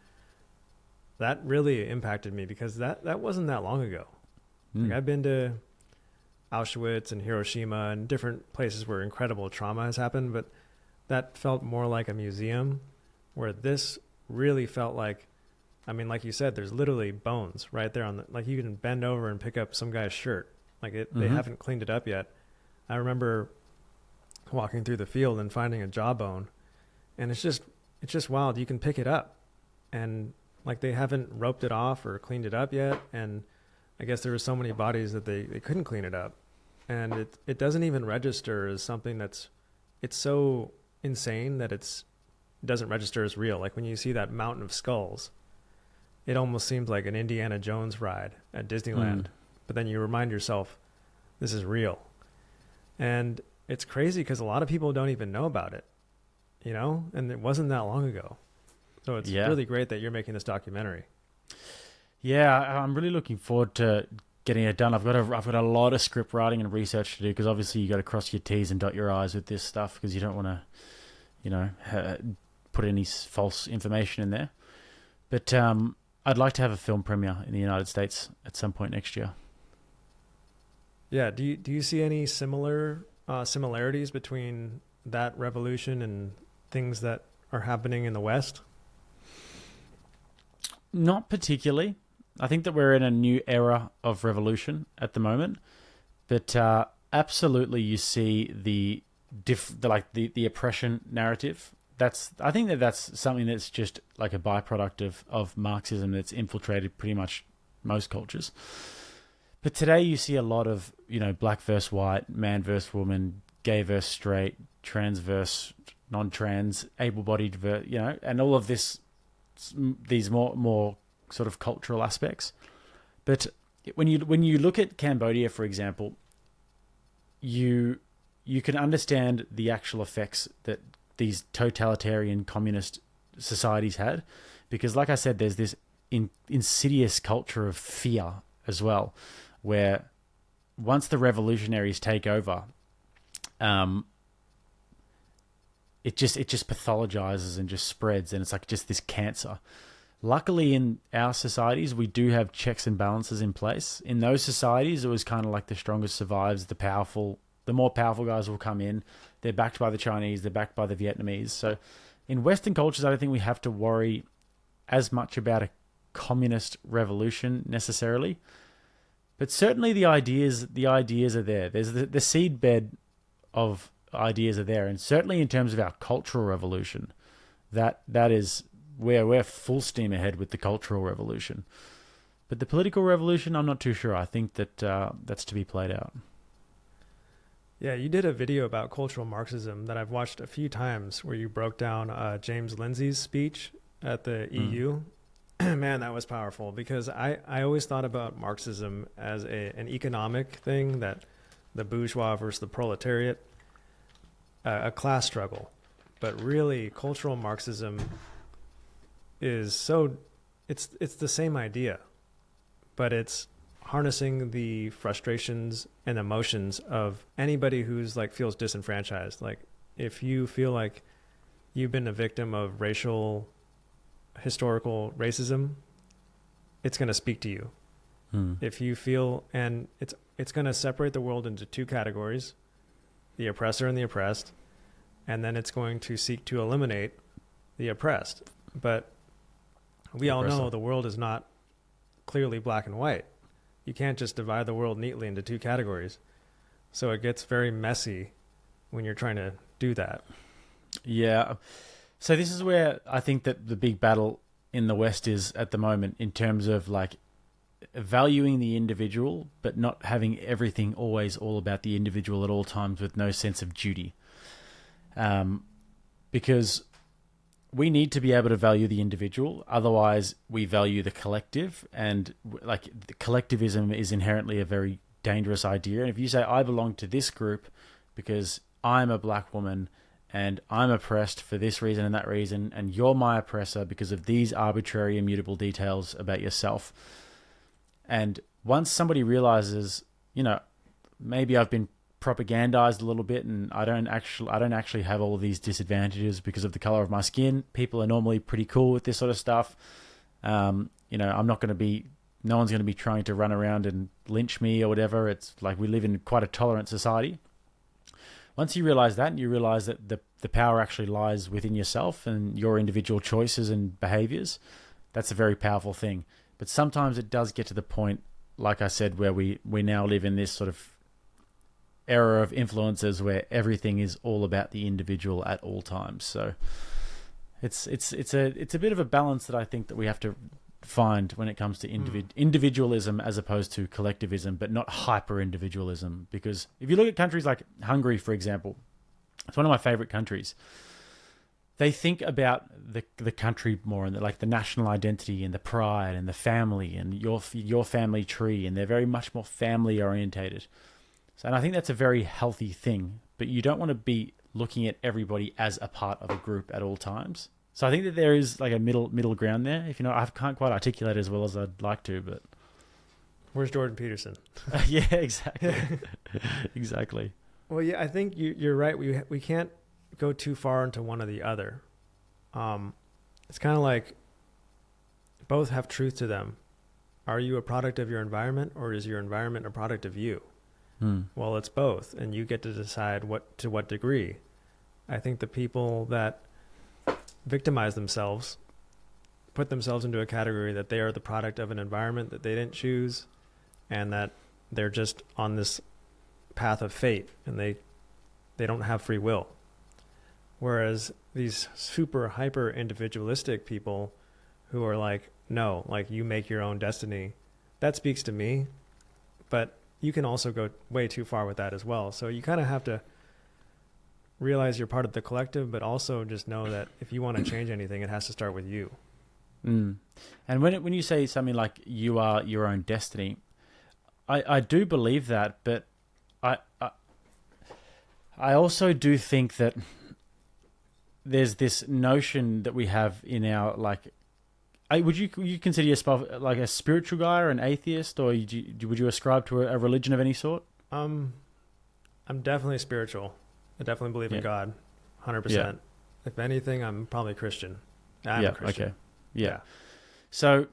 that really impacted me, because that wasn't that long ago. Like, I've been to Auschwitz and Hiroshima and different places where incredible trauma has happened, but that felt more like a museum, where this really felt like, I mean, like you said, there's literally bones right there like you can bend over and pick up some guy's shirt. Like they haven't cleaned it up yet. I remember walking through the field and finding a jawbone, and it's just wild. You can pick it up, and like they haven't roped it off or cleaned it up yet. And I guess there were so many bodies that they couldn't clean it up. And it doesn't even register as something it's so insane that it doesn't register as real. Like when you see that mountain of skulls, it almost seems like an Indiana Jones ride at Disneyland. But then you remind yourself, this is real. And it's crazy because a lot of people don't even know about it, you know? And it wasn't that long ago. So it's really great that you're making this documentary.
Yeah, I'm really looking forward to getting it done. I've got a lot of script writing and research to do, because obviously you got to cross your T's and dot your I's with this stuff, because you don't want to, put any false information in there. But I'd like to have a film premiere in the United States at some point next year.
Yeah. Do you see any similarities between that revolution and things that are happening in the West?
Not particularly. I think that we're in a new era of revolution at the moment, but absolutely you see the oppression narrative. I think that's something that's just like a byproduct of Marxism that's infiltrated pretty much most cultures. But today you see a lot of, black versus white, man versus woman, gay versus straight, trans versus non-trans, able-bodied, and all of these more sort of cultural aspects. But when you look at Cambodia, for example, you can understand the actual effects that these totalitarian communist societies had, because, like I said, there's this insidious culture of fear as well, where once the revolutionaries take over, it just pathologizes and just spreads, and it's like just this cancer. Luckily, in our societies, we do have checks and balances in place. In those societies, it was kind of like the strongest survives, the more powerful guys will come in. They're backed by the Chinese, they're backed by the Vietnamese. So in Western cultures, I don't think we have to worry as much about a communist revolution necessarily. But certainly the ideas are there. There's the seedbed of ideas are there. And certainly in terms of our cultural revolution, that is where we're full steam ahead with the cultural revolution. But the political revolution, I'm not too sure. I think that that's to be played out.
Yeah, you did a video about cultural Marxism that I've watched a few times where you broke down James Lindsay's speech at the EU. Man, that was powerful, because I always thought about Marxism as an economic thing, that the bourgeois versus the proletariat, a class struggle. But really, cultural Marxism is it's the same idea, but it's harnessing the frustrations and emotions of anybody who's like feels disenfranchised. Like if you feel like you've been a victim of historical racism, it's going to speak to you. If you feel, and it's going to separate the world into two categories, the oppressor and the oppressed, and then it's going to seek to eliminate the oppressed. But we all know the world is not clearly black and white. You can't just divide the world neatly into two categories. So it gets very messy when you're trying to do that.
Yeah. So this is where I think that the big battle in the West is at the moment, in terms of like valuing the individual, but not having everything always all about the individual at all times, with no sense of duty. Because we need to be able to value the individual. Otherwise, we value the collective, and like the collectivism is inherently a very dangerous idea. And if you say, I belong to this group because I'm a black woman and I'm oppressed for this reason and that reason, and you're my oppressor because of these arbitrary, immutable details about yourself. And once somebody realizes, maybe I've been propagandized a little bit, and I don't actually have all of these disadvantages because of the color of my skin. People are normally pretty cool with this sort of stuff. I'm not going to be, no one's going to be trying to run around and lynch me or whatever. It's like we live in quite a tolerant society. Once you realize that, and you realize that the power actually lies within yourself and your individual choices and behaviors, that's a very powerful thing. But sometimes it does get to the point, like I said, where we now live in this sort of era of influences where everything is all about the individual at all times. So it's a bit of a balance that I think that we have to find when it comes to individualism as opposed to collectivism, but not hyper individualism. Because if you look at countries like Hungary, for example, it's one of my favorite countries. They think about the country more, and like the national identity and the pride and the family and your family tree, and they're very much more family orientated. And I think that's a very healthy thing, but you don't want to be looking at everybody as a part of a group at all times. So I think that there is like a middle ground there. I can't quite articulate it as well as I'd like to, but
where's Jordan Peterson?
Yeah, exactly. Exactly.
Well, yeah, I think you're right. We can't go too far into one or the other. It's kind of like both have truth to them. Are you a product of your environment, or is your environment a product of you? Well, it's both, and you get to decide to what degree. I think the people that victimize themselves put themselves into a category that they are the product of an environment that they didn't choose, and that they're just on this path of fate, and they don't have free will. Whereas these super hyper individualistic people who are like, no, like you make your own destiny, that speaks to me, but you can also go way too far with that as well. So you kind of have to realize you're part of the collective, but also just know that if you want to change anything, it has to start with you.
And when you say something like you are your own destiny, I do believe that, but I also do think that there's this notion that we have in our, like, would you consider yourself like a spiritual guy or an atheist, or would you ascribe to a religion of any sort?
I'm definitely spiritual. I definitely believe in God, 100%. Yeah. If anything, I'm probably Christian. I'm a Christian.
Okay. Yeah. So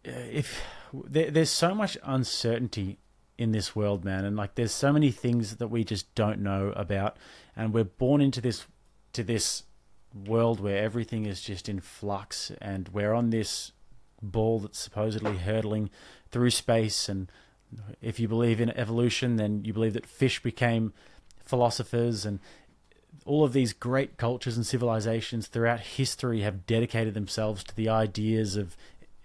if there's so much uncertainty in this world, man, and like there's so many things that we just don't know about, and we're born into this world where everything is just in flux, and we're on this ball that's supposedly hurtling through space. And if you believe in evolution, then you believe that fish became philosophers, and all of these great cultures and civilizations throughout history have dedicated themselves to the ideas of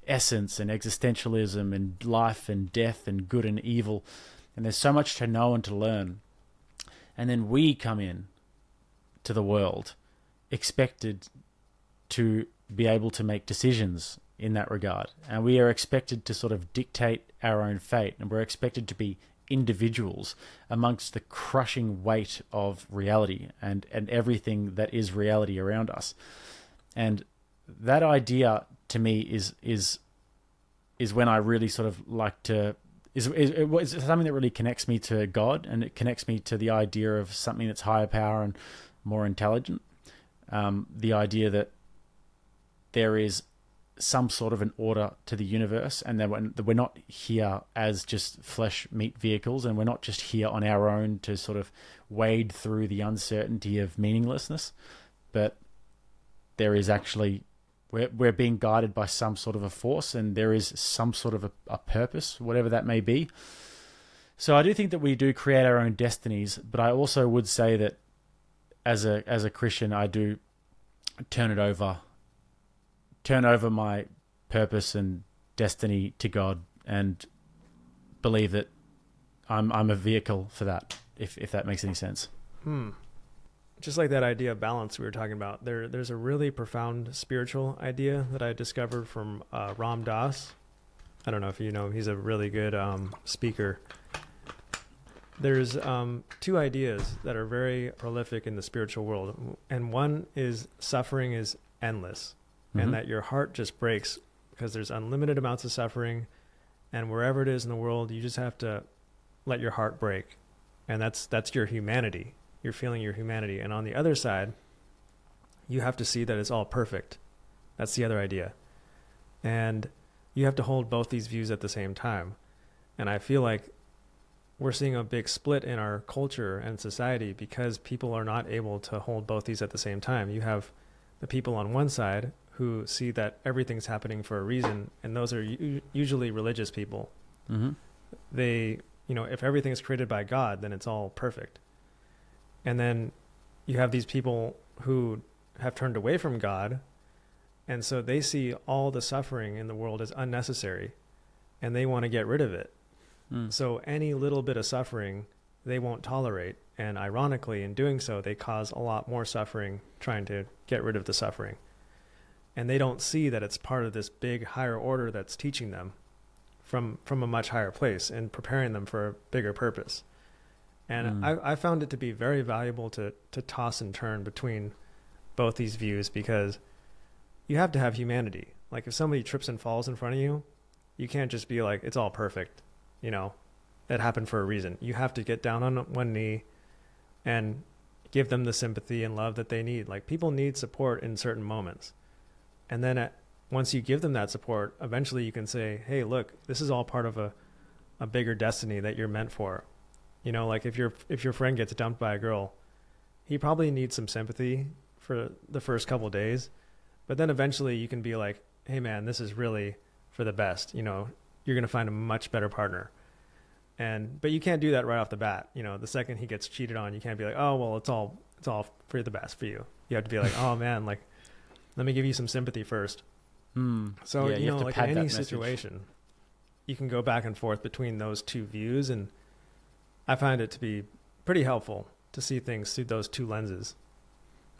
essence and existentialism and life and death and good and evil. And there's so much to know and to learn. And then we come in to the world expected to be able to make decisions in that regard. And we are expected to sort of dictate our own fate. And we're expected to be individuals amongst the crushing weight of reality and everything that is reality around us. And that idea to me is when I really sort of like to is something that really connects me to God, and it connects me to the idea of something that's higher power and more intelligent. The idea that there is some sort of an order to the universe, and that we're not here as just flesh meat vehicles, and we're not just here on our own to sort of wade through the uncertainty of meaninglessness, but there is actually, we're being guided by some sort of a force, and there is some sort of a purpose, whatever that may be. So I do think that we do create our own destinies, but I also would say that as a Christian, I do turn over my purpose and destiny to God, and believe that I'm a vehicle for that, if that makes any sense.
Just like that idea of balance we were talking about, there's a really profound spiritual idea that I discovered from Ram Dass. I don't know if you know him. He's a really good speaker. There's two ideas that are very prolific in the spiritual world, and one is suffering is endless. And that your heart just breaks because there's unlimited amounts of suffering, and wherever it is in the world, you just have to let your heart break. And that's your humanity. You're feeling your humanity. And on the other side, you have to see that it's all perfect. That's the other idea. And you have to hold both these views at the same time. And I feel like we're seeing a big split in our culture and society because people are not able to hold both these at the same time. You have the people on one side who see that everything's happening for a reason, and those are usually religious people. They, if everything is created by God, then it's all perfect. And then you have these people who have turned away from God, and so they see all the suffering in the world as unnecessary, and they want to get rid of it. So any little bit of suffering, they won't tolerate. And ironically, in doing so, they cause a lot more suffering trying to get rid of the suffering. And they don't see that it's part of this big higher order that's teaching them from a much higher place and preparing them for a bigger purpose. And I found it to be very valuable to toss and turn between both these views, because you have to have humanity. Like if somebody trips and falls in front of you, you can't just be like, it's all perfect. It happened for a reason. You have to get down on one knee and give them the sympathy and love that they need. Like people need support in certain moments. And then once you give them that support, eventually you can say, hey, look, this is all part of a bigger destiny that you're meant for. Like if your friend gets dumped by a girl, he probably needs some sympathy for the first couple of days. But then eventually you can be like, hey, man, this is really for the best. You're going to find a much better partner. But you can't do that right off the bat. The second he gets cheated on, you can't be like, oh, well, it's all for the best for you. You have to be like, oh, man, like, let me give you some sympathy first. So, like in any situation, you can go back and forth between those two views. And I find it to be pretty helpful to see things through those two lenses.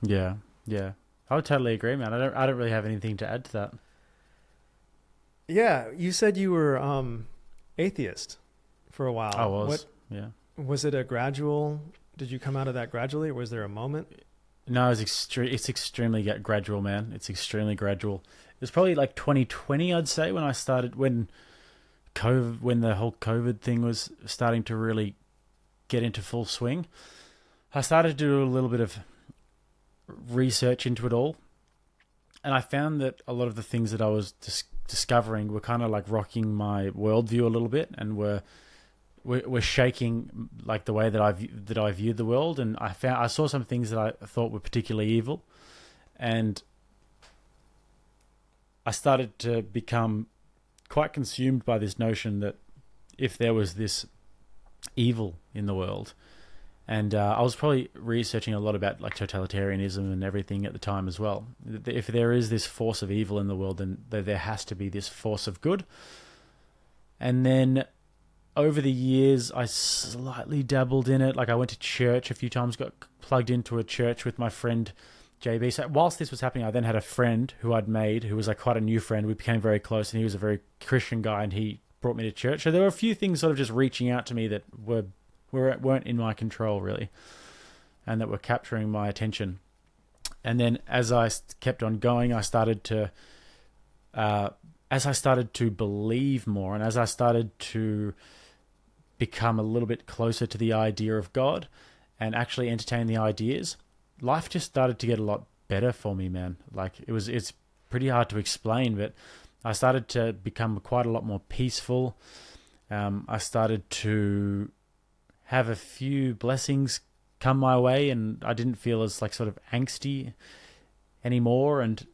Yeah. I would totally agree, man. I don't really have anything to add to that.
Yeah. You said you were atheist. for a while.
I was. Yeah.
Was it a gradual? Did you come out of that gradually, or was there a moment?
No, it's extremely gradual, man. It's extremely gradual. It was probably like 2020, I'd say, when I started, when the whole COVID thing was starting to really get into full swing. I started to do a little bit of research into it all, and I found that a lot of the things that I was discovering were kind of like rocking my worldview a little bit, and were shaking like the way that I viewed the world. And I saw some things that I thought were particularly evil, and I started to become quite consumed by this notion that if there was this evil in the world, and I was probably researching a lot about like totalitarianism and everything at the time as well. If there is this force of evil in the world, then there has to be this force of good. And then over the years, I slightly dabbled in it. Like I went to church a few times, got plugged into a church with my friend JB. So whilst this was happening, I then had a friend who I'd made, who was like quite a new friend. We became very close, and he was a very Christian guy, and he brought me to church. So there were a few things sort of just reaching out to me that weren't in my control really, and that were capturing my attention. And then as I kept on going, I started to believe more, and as I started to become a little bit closer to the idea of God and actually entertain the ideas, life just started to get a lot better for me, man. Like it's pretty hard to explain, but I started to become quite a lot more peaceful. I started to have a few blessings come my way, and I didn't feel as like sort of angsty anymore. And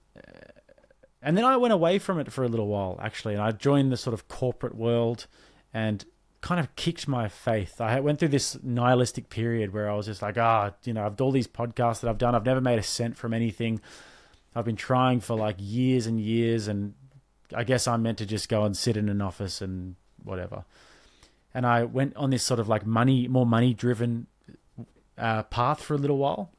then I went away from it for a little while, actually, and I joined the sort of corporate world and kind of kicked my faith. I went through this nihilistic period where I was just like, I've all these podcasts that I've done. I've never made a cent from anything. I've been trying for like years and years, and I guess I'm meant to just go and sit in an office and whatever. And I went on this sort of like more money-driven path for a little while.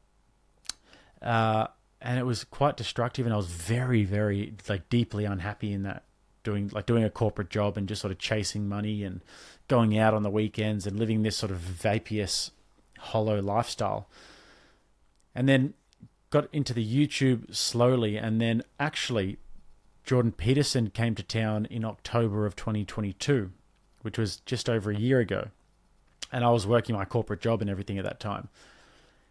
And it was quite destructive, and I was very, very like deeply unhappy in that, doing a corporate job and just sort of chasing money and going out on the weekends and living this sort of vaporous, hollow lifestyle. And then got into the YouTube slowly, and then actually Jordan Peterson came to town in October of 2022, which was just over a year ago. And I was working my corporate job and everything at that time.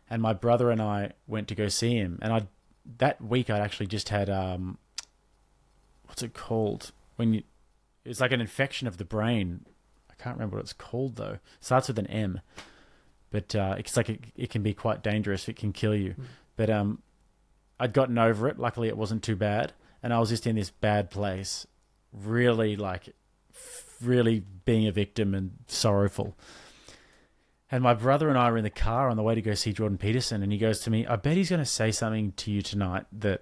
And my brother and I went to go see him. And that week I'd actually just had, what's it called? It's like an infection of the brain. I can't remember what it's called though. It starts with an M. But it's like it can be quite dangerous. It can kill you. But I'd gotten over it. Luckily it wasn't too bad. And I was just in this bad place, really being a victim and sorrowful. And my brother and I were in the car on the way to go see Jordan Peterson, and he goes to me, I bet he's going to say something to you tonight that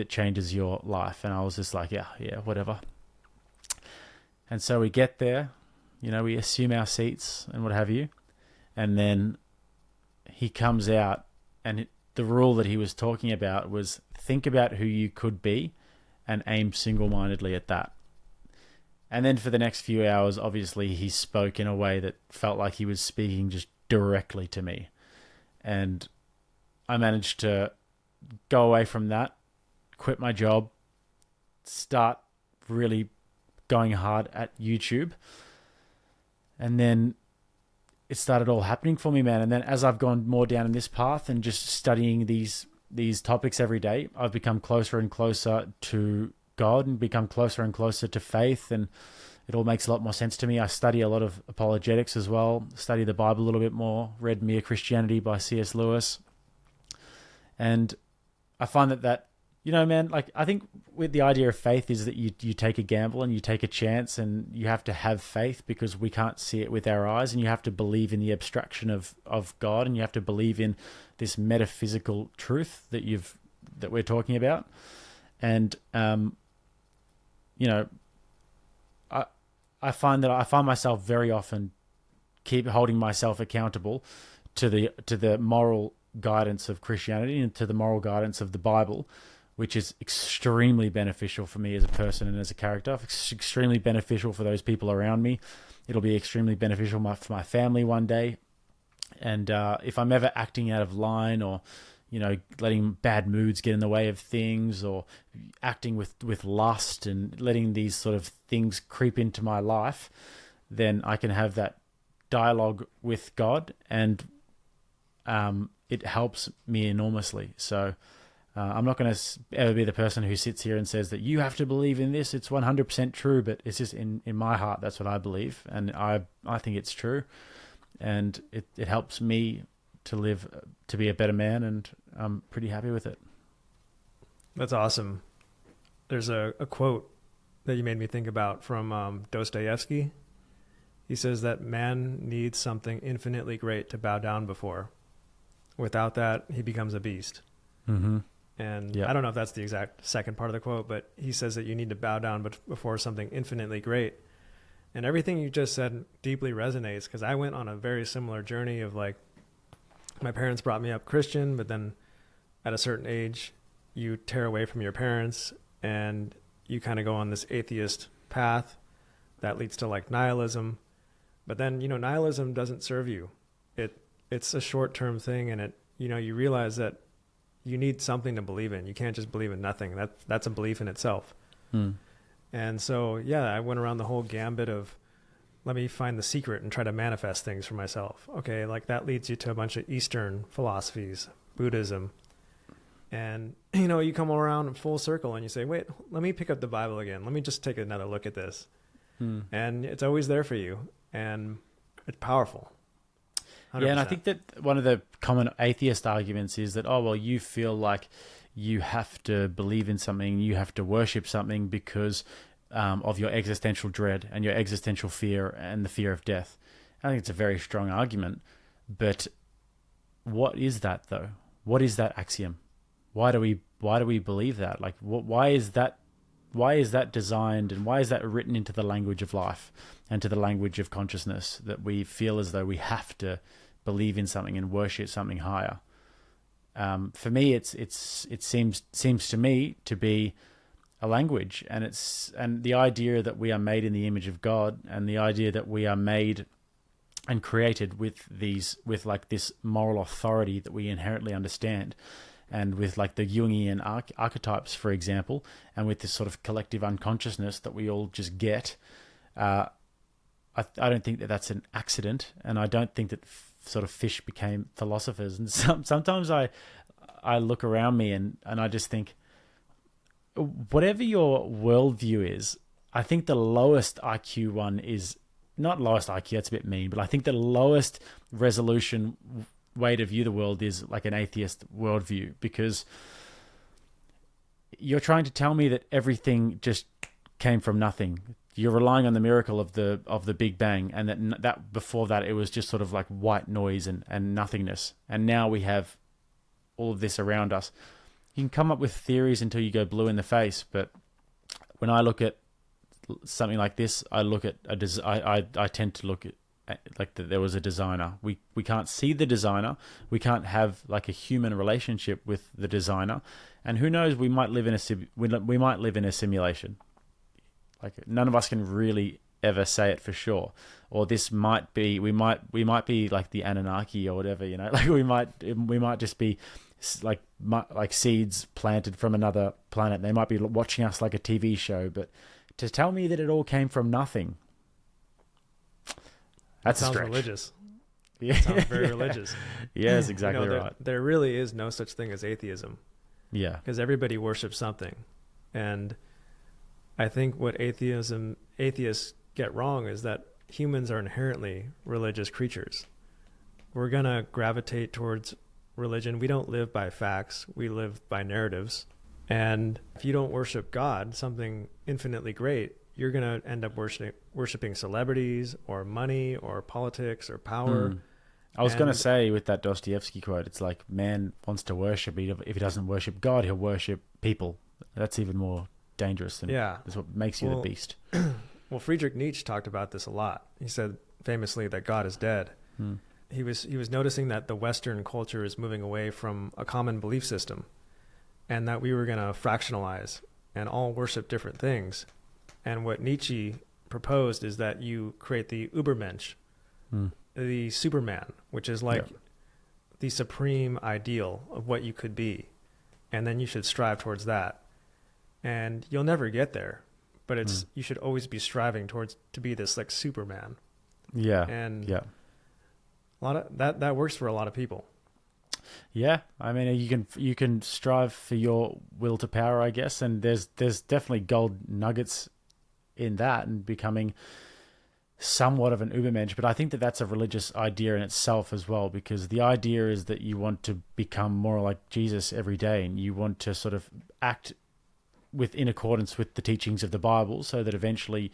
changes your life. And I was just like, yeah, whatever. And so we get there, we assume our seats and what have you. And then he comes out, and the rule that he was talking about was think about who you could be and aim single-mindedly at that. And then for the next few hours, obviously, he spoke in a way that felt like he was speaking just directly to me. And I managed to go away from that, quit my job, start really going hard at YouTube. And then it started all happening for me, man. And then as I've gone more down in this path and just studying these topics every day, I've become closer and closer to God and become closer and closer to faith, and it all makes a lot more sense to me. I study a lot of apologetics as well, study the Bible a little bit more, read Mere Christianity by C.S. Lewis, and I find that man, like I think with the idea of faith is that you take a gamble and you take a chance, and you have to have faith because we can't see it with our eyes, and you have to believe in the abstraction of God, and you have to believe in this metaphysical truth that we're talking about. And I find myself very often keep holding myself accountable to the moral guidance of Christianity and to the moral guidance of the Bible, which is extremely beneficial for me as a person and as a character. It's extremely beneficial for those people around me. It'll be extremely beneficial for my family one day. And if I'm ever acting out of line, or letting bad moods get in the way of things, or acting with lust and letting these sort of things creep into my life, then I can have that dialogue with God, and it helps me enormously. So I'm not going to ever be the person who sits here and says that you have to believe in this. It's 100% true, but it's just in my heart, that's what I believe. And I think it's true. And it helps me to live, to be a better man, and I'm pretty happy with it.
That's awesome. There's a quote that you made me think about from Dostoevsky. He says that man needs something infinitely great to bow down before. Without that, he becomes a beast.
Mm-hmm.
And I don't know if that's the exact second part of the quote, but he says that you need to bow down before something infinitely great. And everything you just said deeply resonates, because I went on a very similar journey of like, my parents brought me up Christian, but then at a certain age, you tear away from your parents and you kind of go on this atheist path that leads to like nihilism. But then, nihilism doesn't serve you. It's a short-term thing, and you realize that you need something to believe in. You can't just believe in nothing. That's a belief in itself. And so, I went around the whole gambit of, let me find the secret and try to manifest things for myself. Okay, like that leads you to a bunch of Eastern philosophies, Buddhism. And, you come around in full circle and you say, wait, let me pick up the Bible again. Let me just take another look at this. And it's always there for you. And it's powerful. 100%.
Yeah, and I think that one of the common atheist arguments is that, you feel like you have to believe in something, you have to worship something because of your existential dread and your existential fear and the fear of death. I think it's a very strong argument, but what is that though? What is that axiom? Why do we believe that? Like, why is that designed, and why is that written into the language of life and to the language of consciousness, that we feel as though we have to believe in something and worship something higher? For me, it seems to me to be a language, and the idea that we are made in the image of God, and the idea that we are made and created with this moral authority that we inherently understand, and with like the Jungian archetypes, for example, and with this sort of collective unconsciousness that we all just get. I don't think that that's an accident, and I don't think that sort of fish became philosophers. And sometimes I look around me and I just think, whatever your worldview is, I think the lowest IQ one is not lowest IQ. That's a bit mean, but I think the lowest resolution way to view the world is like an atheist worldview, because you're trying to tell me that everything just came from nothing. You're relying on the miracle of the Big Bang, and that before that it was just sort of like white noise and nothingness. And now we have all of this around us. You can come up with theories until you go blue in the face, but when I look at something like this, I tend to look at like that there was a designer. We can't see the designer. We can't have like a human relationship with the designer, and who knows? We might live in a simulation. Like, none of us can really ever say it for sure. Or this might be, we might be like the Anunnaki or whatever, like we might just be like seeds planted from another planet. They might be watching us like a TV show, but to tell me that it all came from nothing, that
sounds
stretch.
Religious. Yeah. It sounds very religious.
Yeah, that's exactly right.
There really is no such thing as atheism.
Yeah.
Because everybody worships something. And I think what atheists get wrong is that humans are inherently religious creatures. We're going to gravitate towards religion. We don't live by facts. We live by narratives. And if you don't worship God, something infinitely great, you're going to end up worshiping celebrities or money or politics or power.
I was going to say, with that Dostoevsky quote, it's like, man wants to worship. If he doesn't worship God, he'll worship people. That's even more dangerous. And that's what makes you the beast.
Well, Friedrich Nietzsche talked about this a lot. He said famously that God is dead. He was noticing that the Western culture is moving away from a common belief system. and that we were going to fractionalize and all worship different things. And what Nietzsche proposed is that you create the Übermensch, the Superman, which is like the supreme ideal of what you could be. And then you should strive towards that. And you'll never get there, but it's you should always be striving towards to be this like Superman.
Yeah.
And a lot of that works for a lot of people.
Yeah, I mean, you can strive for your will to power, I guess, and there's definitely gold nuggets in that and becoming somewhat of an Übermensch, but I think that that's a religious idea in itself as well, because the idea is that you want to become more like Jesus every day, and you want to sort of act in accordance with the teachings of the Bible, so that eventually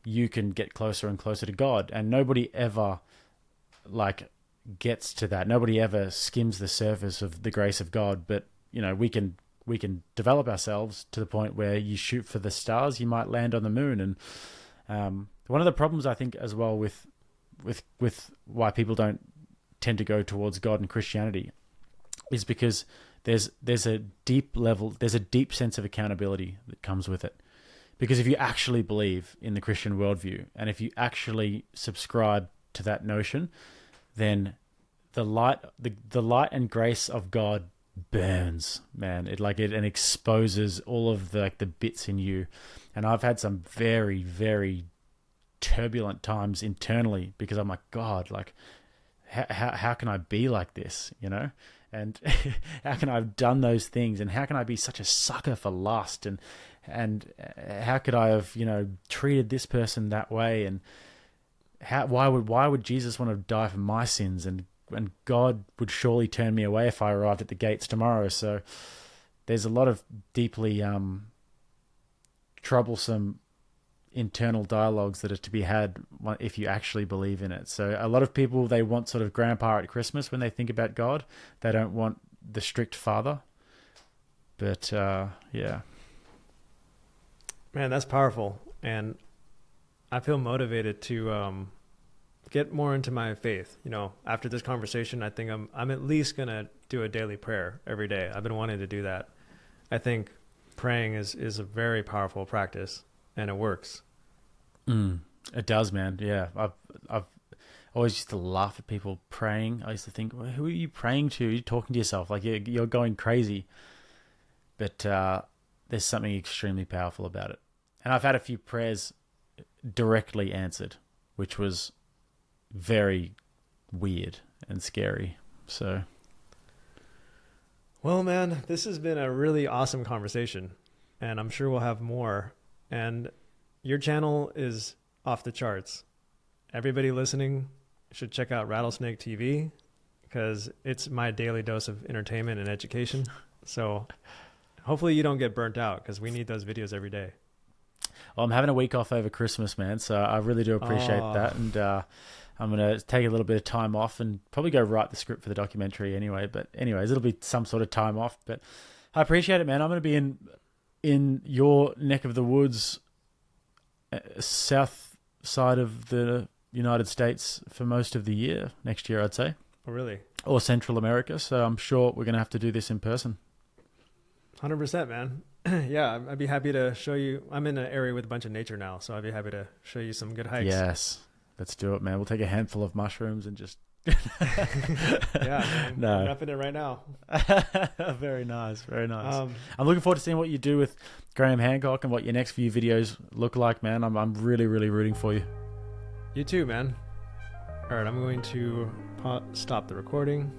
you can get closer and closer to God. And nobody ever gets to that. Nobody ever skims the surface of the grace of God, but we can develop ourselves to the point where you shoot for the stars, you might land on the moon. And one of the problems I think as well with why people don't tend to go towards God and Christianity is because there's a deep sense of accountability that comes with it. Because if you actually believe in the Christian worldview, and if you actually subscribe to that notion, then the light and grace of God burns, man. It exposes all of the bits in you. And I've had some very, very turbulent times internally because I'm like, God, how can I be like this, And how can I have done those things? And how can I be such a sucker for lust? And how could I have, treated this person that way? And why would Jesus want to die for my sins? And God would surely turn me away if I arrived at the gates tomorrow. So there's a lot of deeply troublesome internal dialogues that are to be had if you actually believe in it. So a lot of people, they want sort of grandpa at Christmas when they think about God. They don't want the strict father. But yeah.
Man, that's powerful. And I feel motivated to get more into my faith. After this conversation, I think I'm at least going to do a daily prayer every day. I've been wanting to do that. I think praying is a very powerful practice, and it works.
It does, man. Yeah. I've always used to laugh at people praying. I used to think, well, who are you praying to? You're talking to yourself like you're going crazy. But there's something extremely powerful about it. And I've had a few prayers directly answered, which was very weird and scary. So,
well, man, this has been a really awesome conversation, and I'm sure we'll have more. And your channel is off the charts. Everybody listening should check out Rattlesnake TV because it's my daily dose of entertainment and education. So hopefully you don't get burnt out because we need those videos every day.
Well, I'm having a week off over Christmas, man, so I really do appreciate that. And I'm going to take a little bit of time off and probably go write the script for the documentary anyway. But anyways, it'll be some sort of time off. But I appreciate it, man. I'm going to be in your neck of the woods, south side of the United States for most of the year next year, I'd say.
Oh, really?
Or Central America. So I'm sure we're going to have to do this in person.
100%, man. Yeah, I'd be happy to show you. I'm in an area with a bunch of nature now, so I'd be happy to show you some good hikes.
Yes, let's do it, man. We'll take a handful of mushrooms and just...
Yeah, man.
No.
I'm repping it right now.
Very nice, very nice. I'm looking forward to seeing what you do with Graham Hancock and what your next few videos look like, man. I'm really, really rooting for you.
You too, man. All right, I'm going to stop the recording.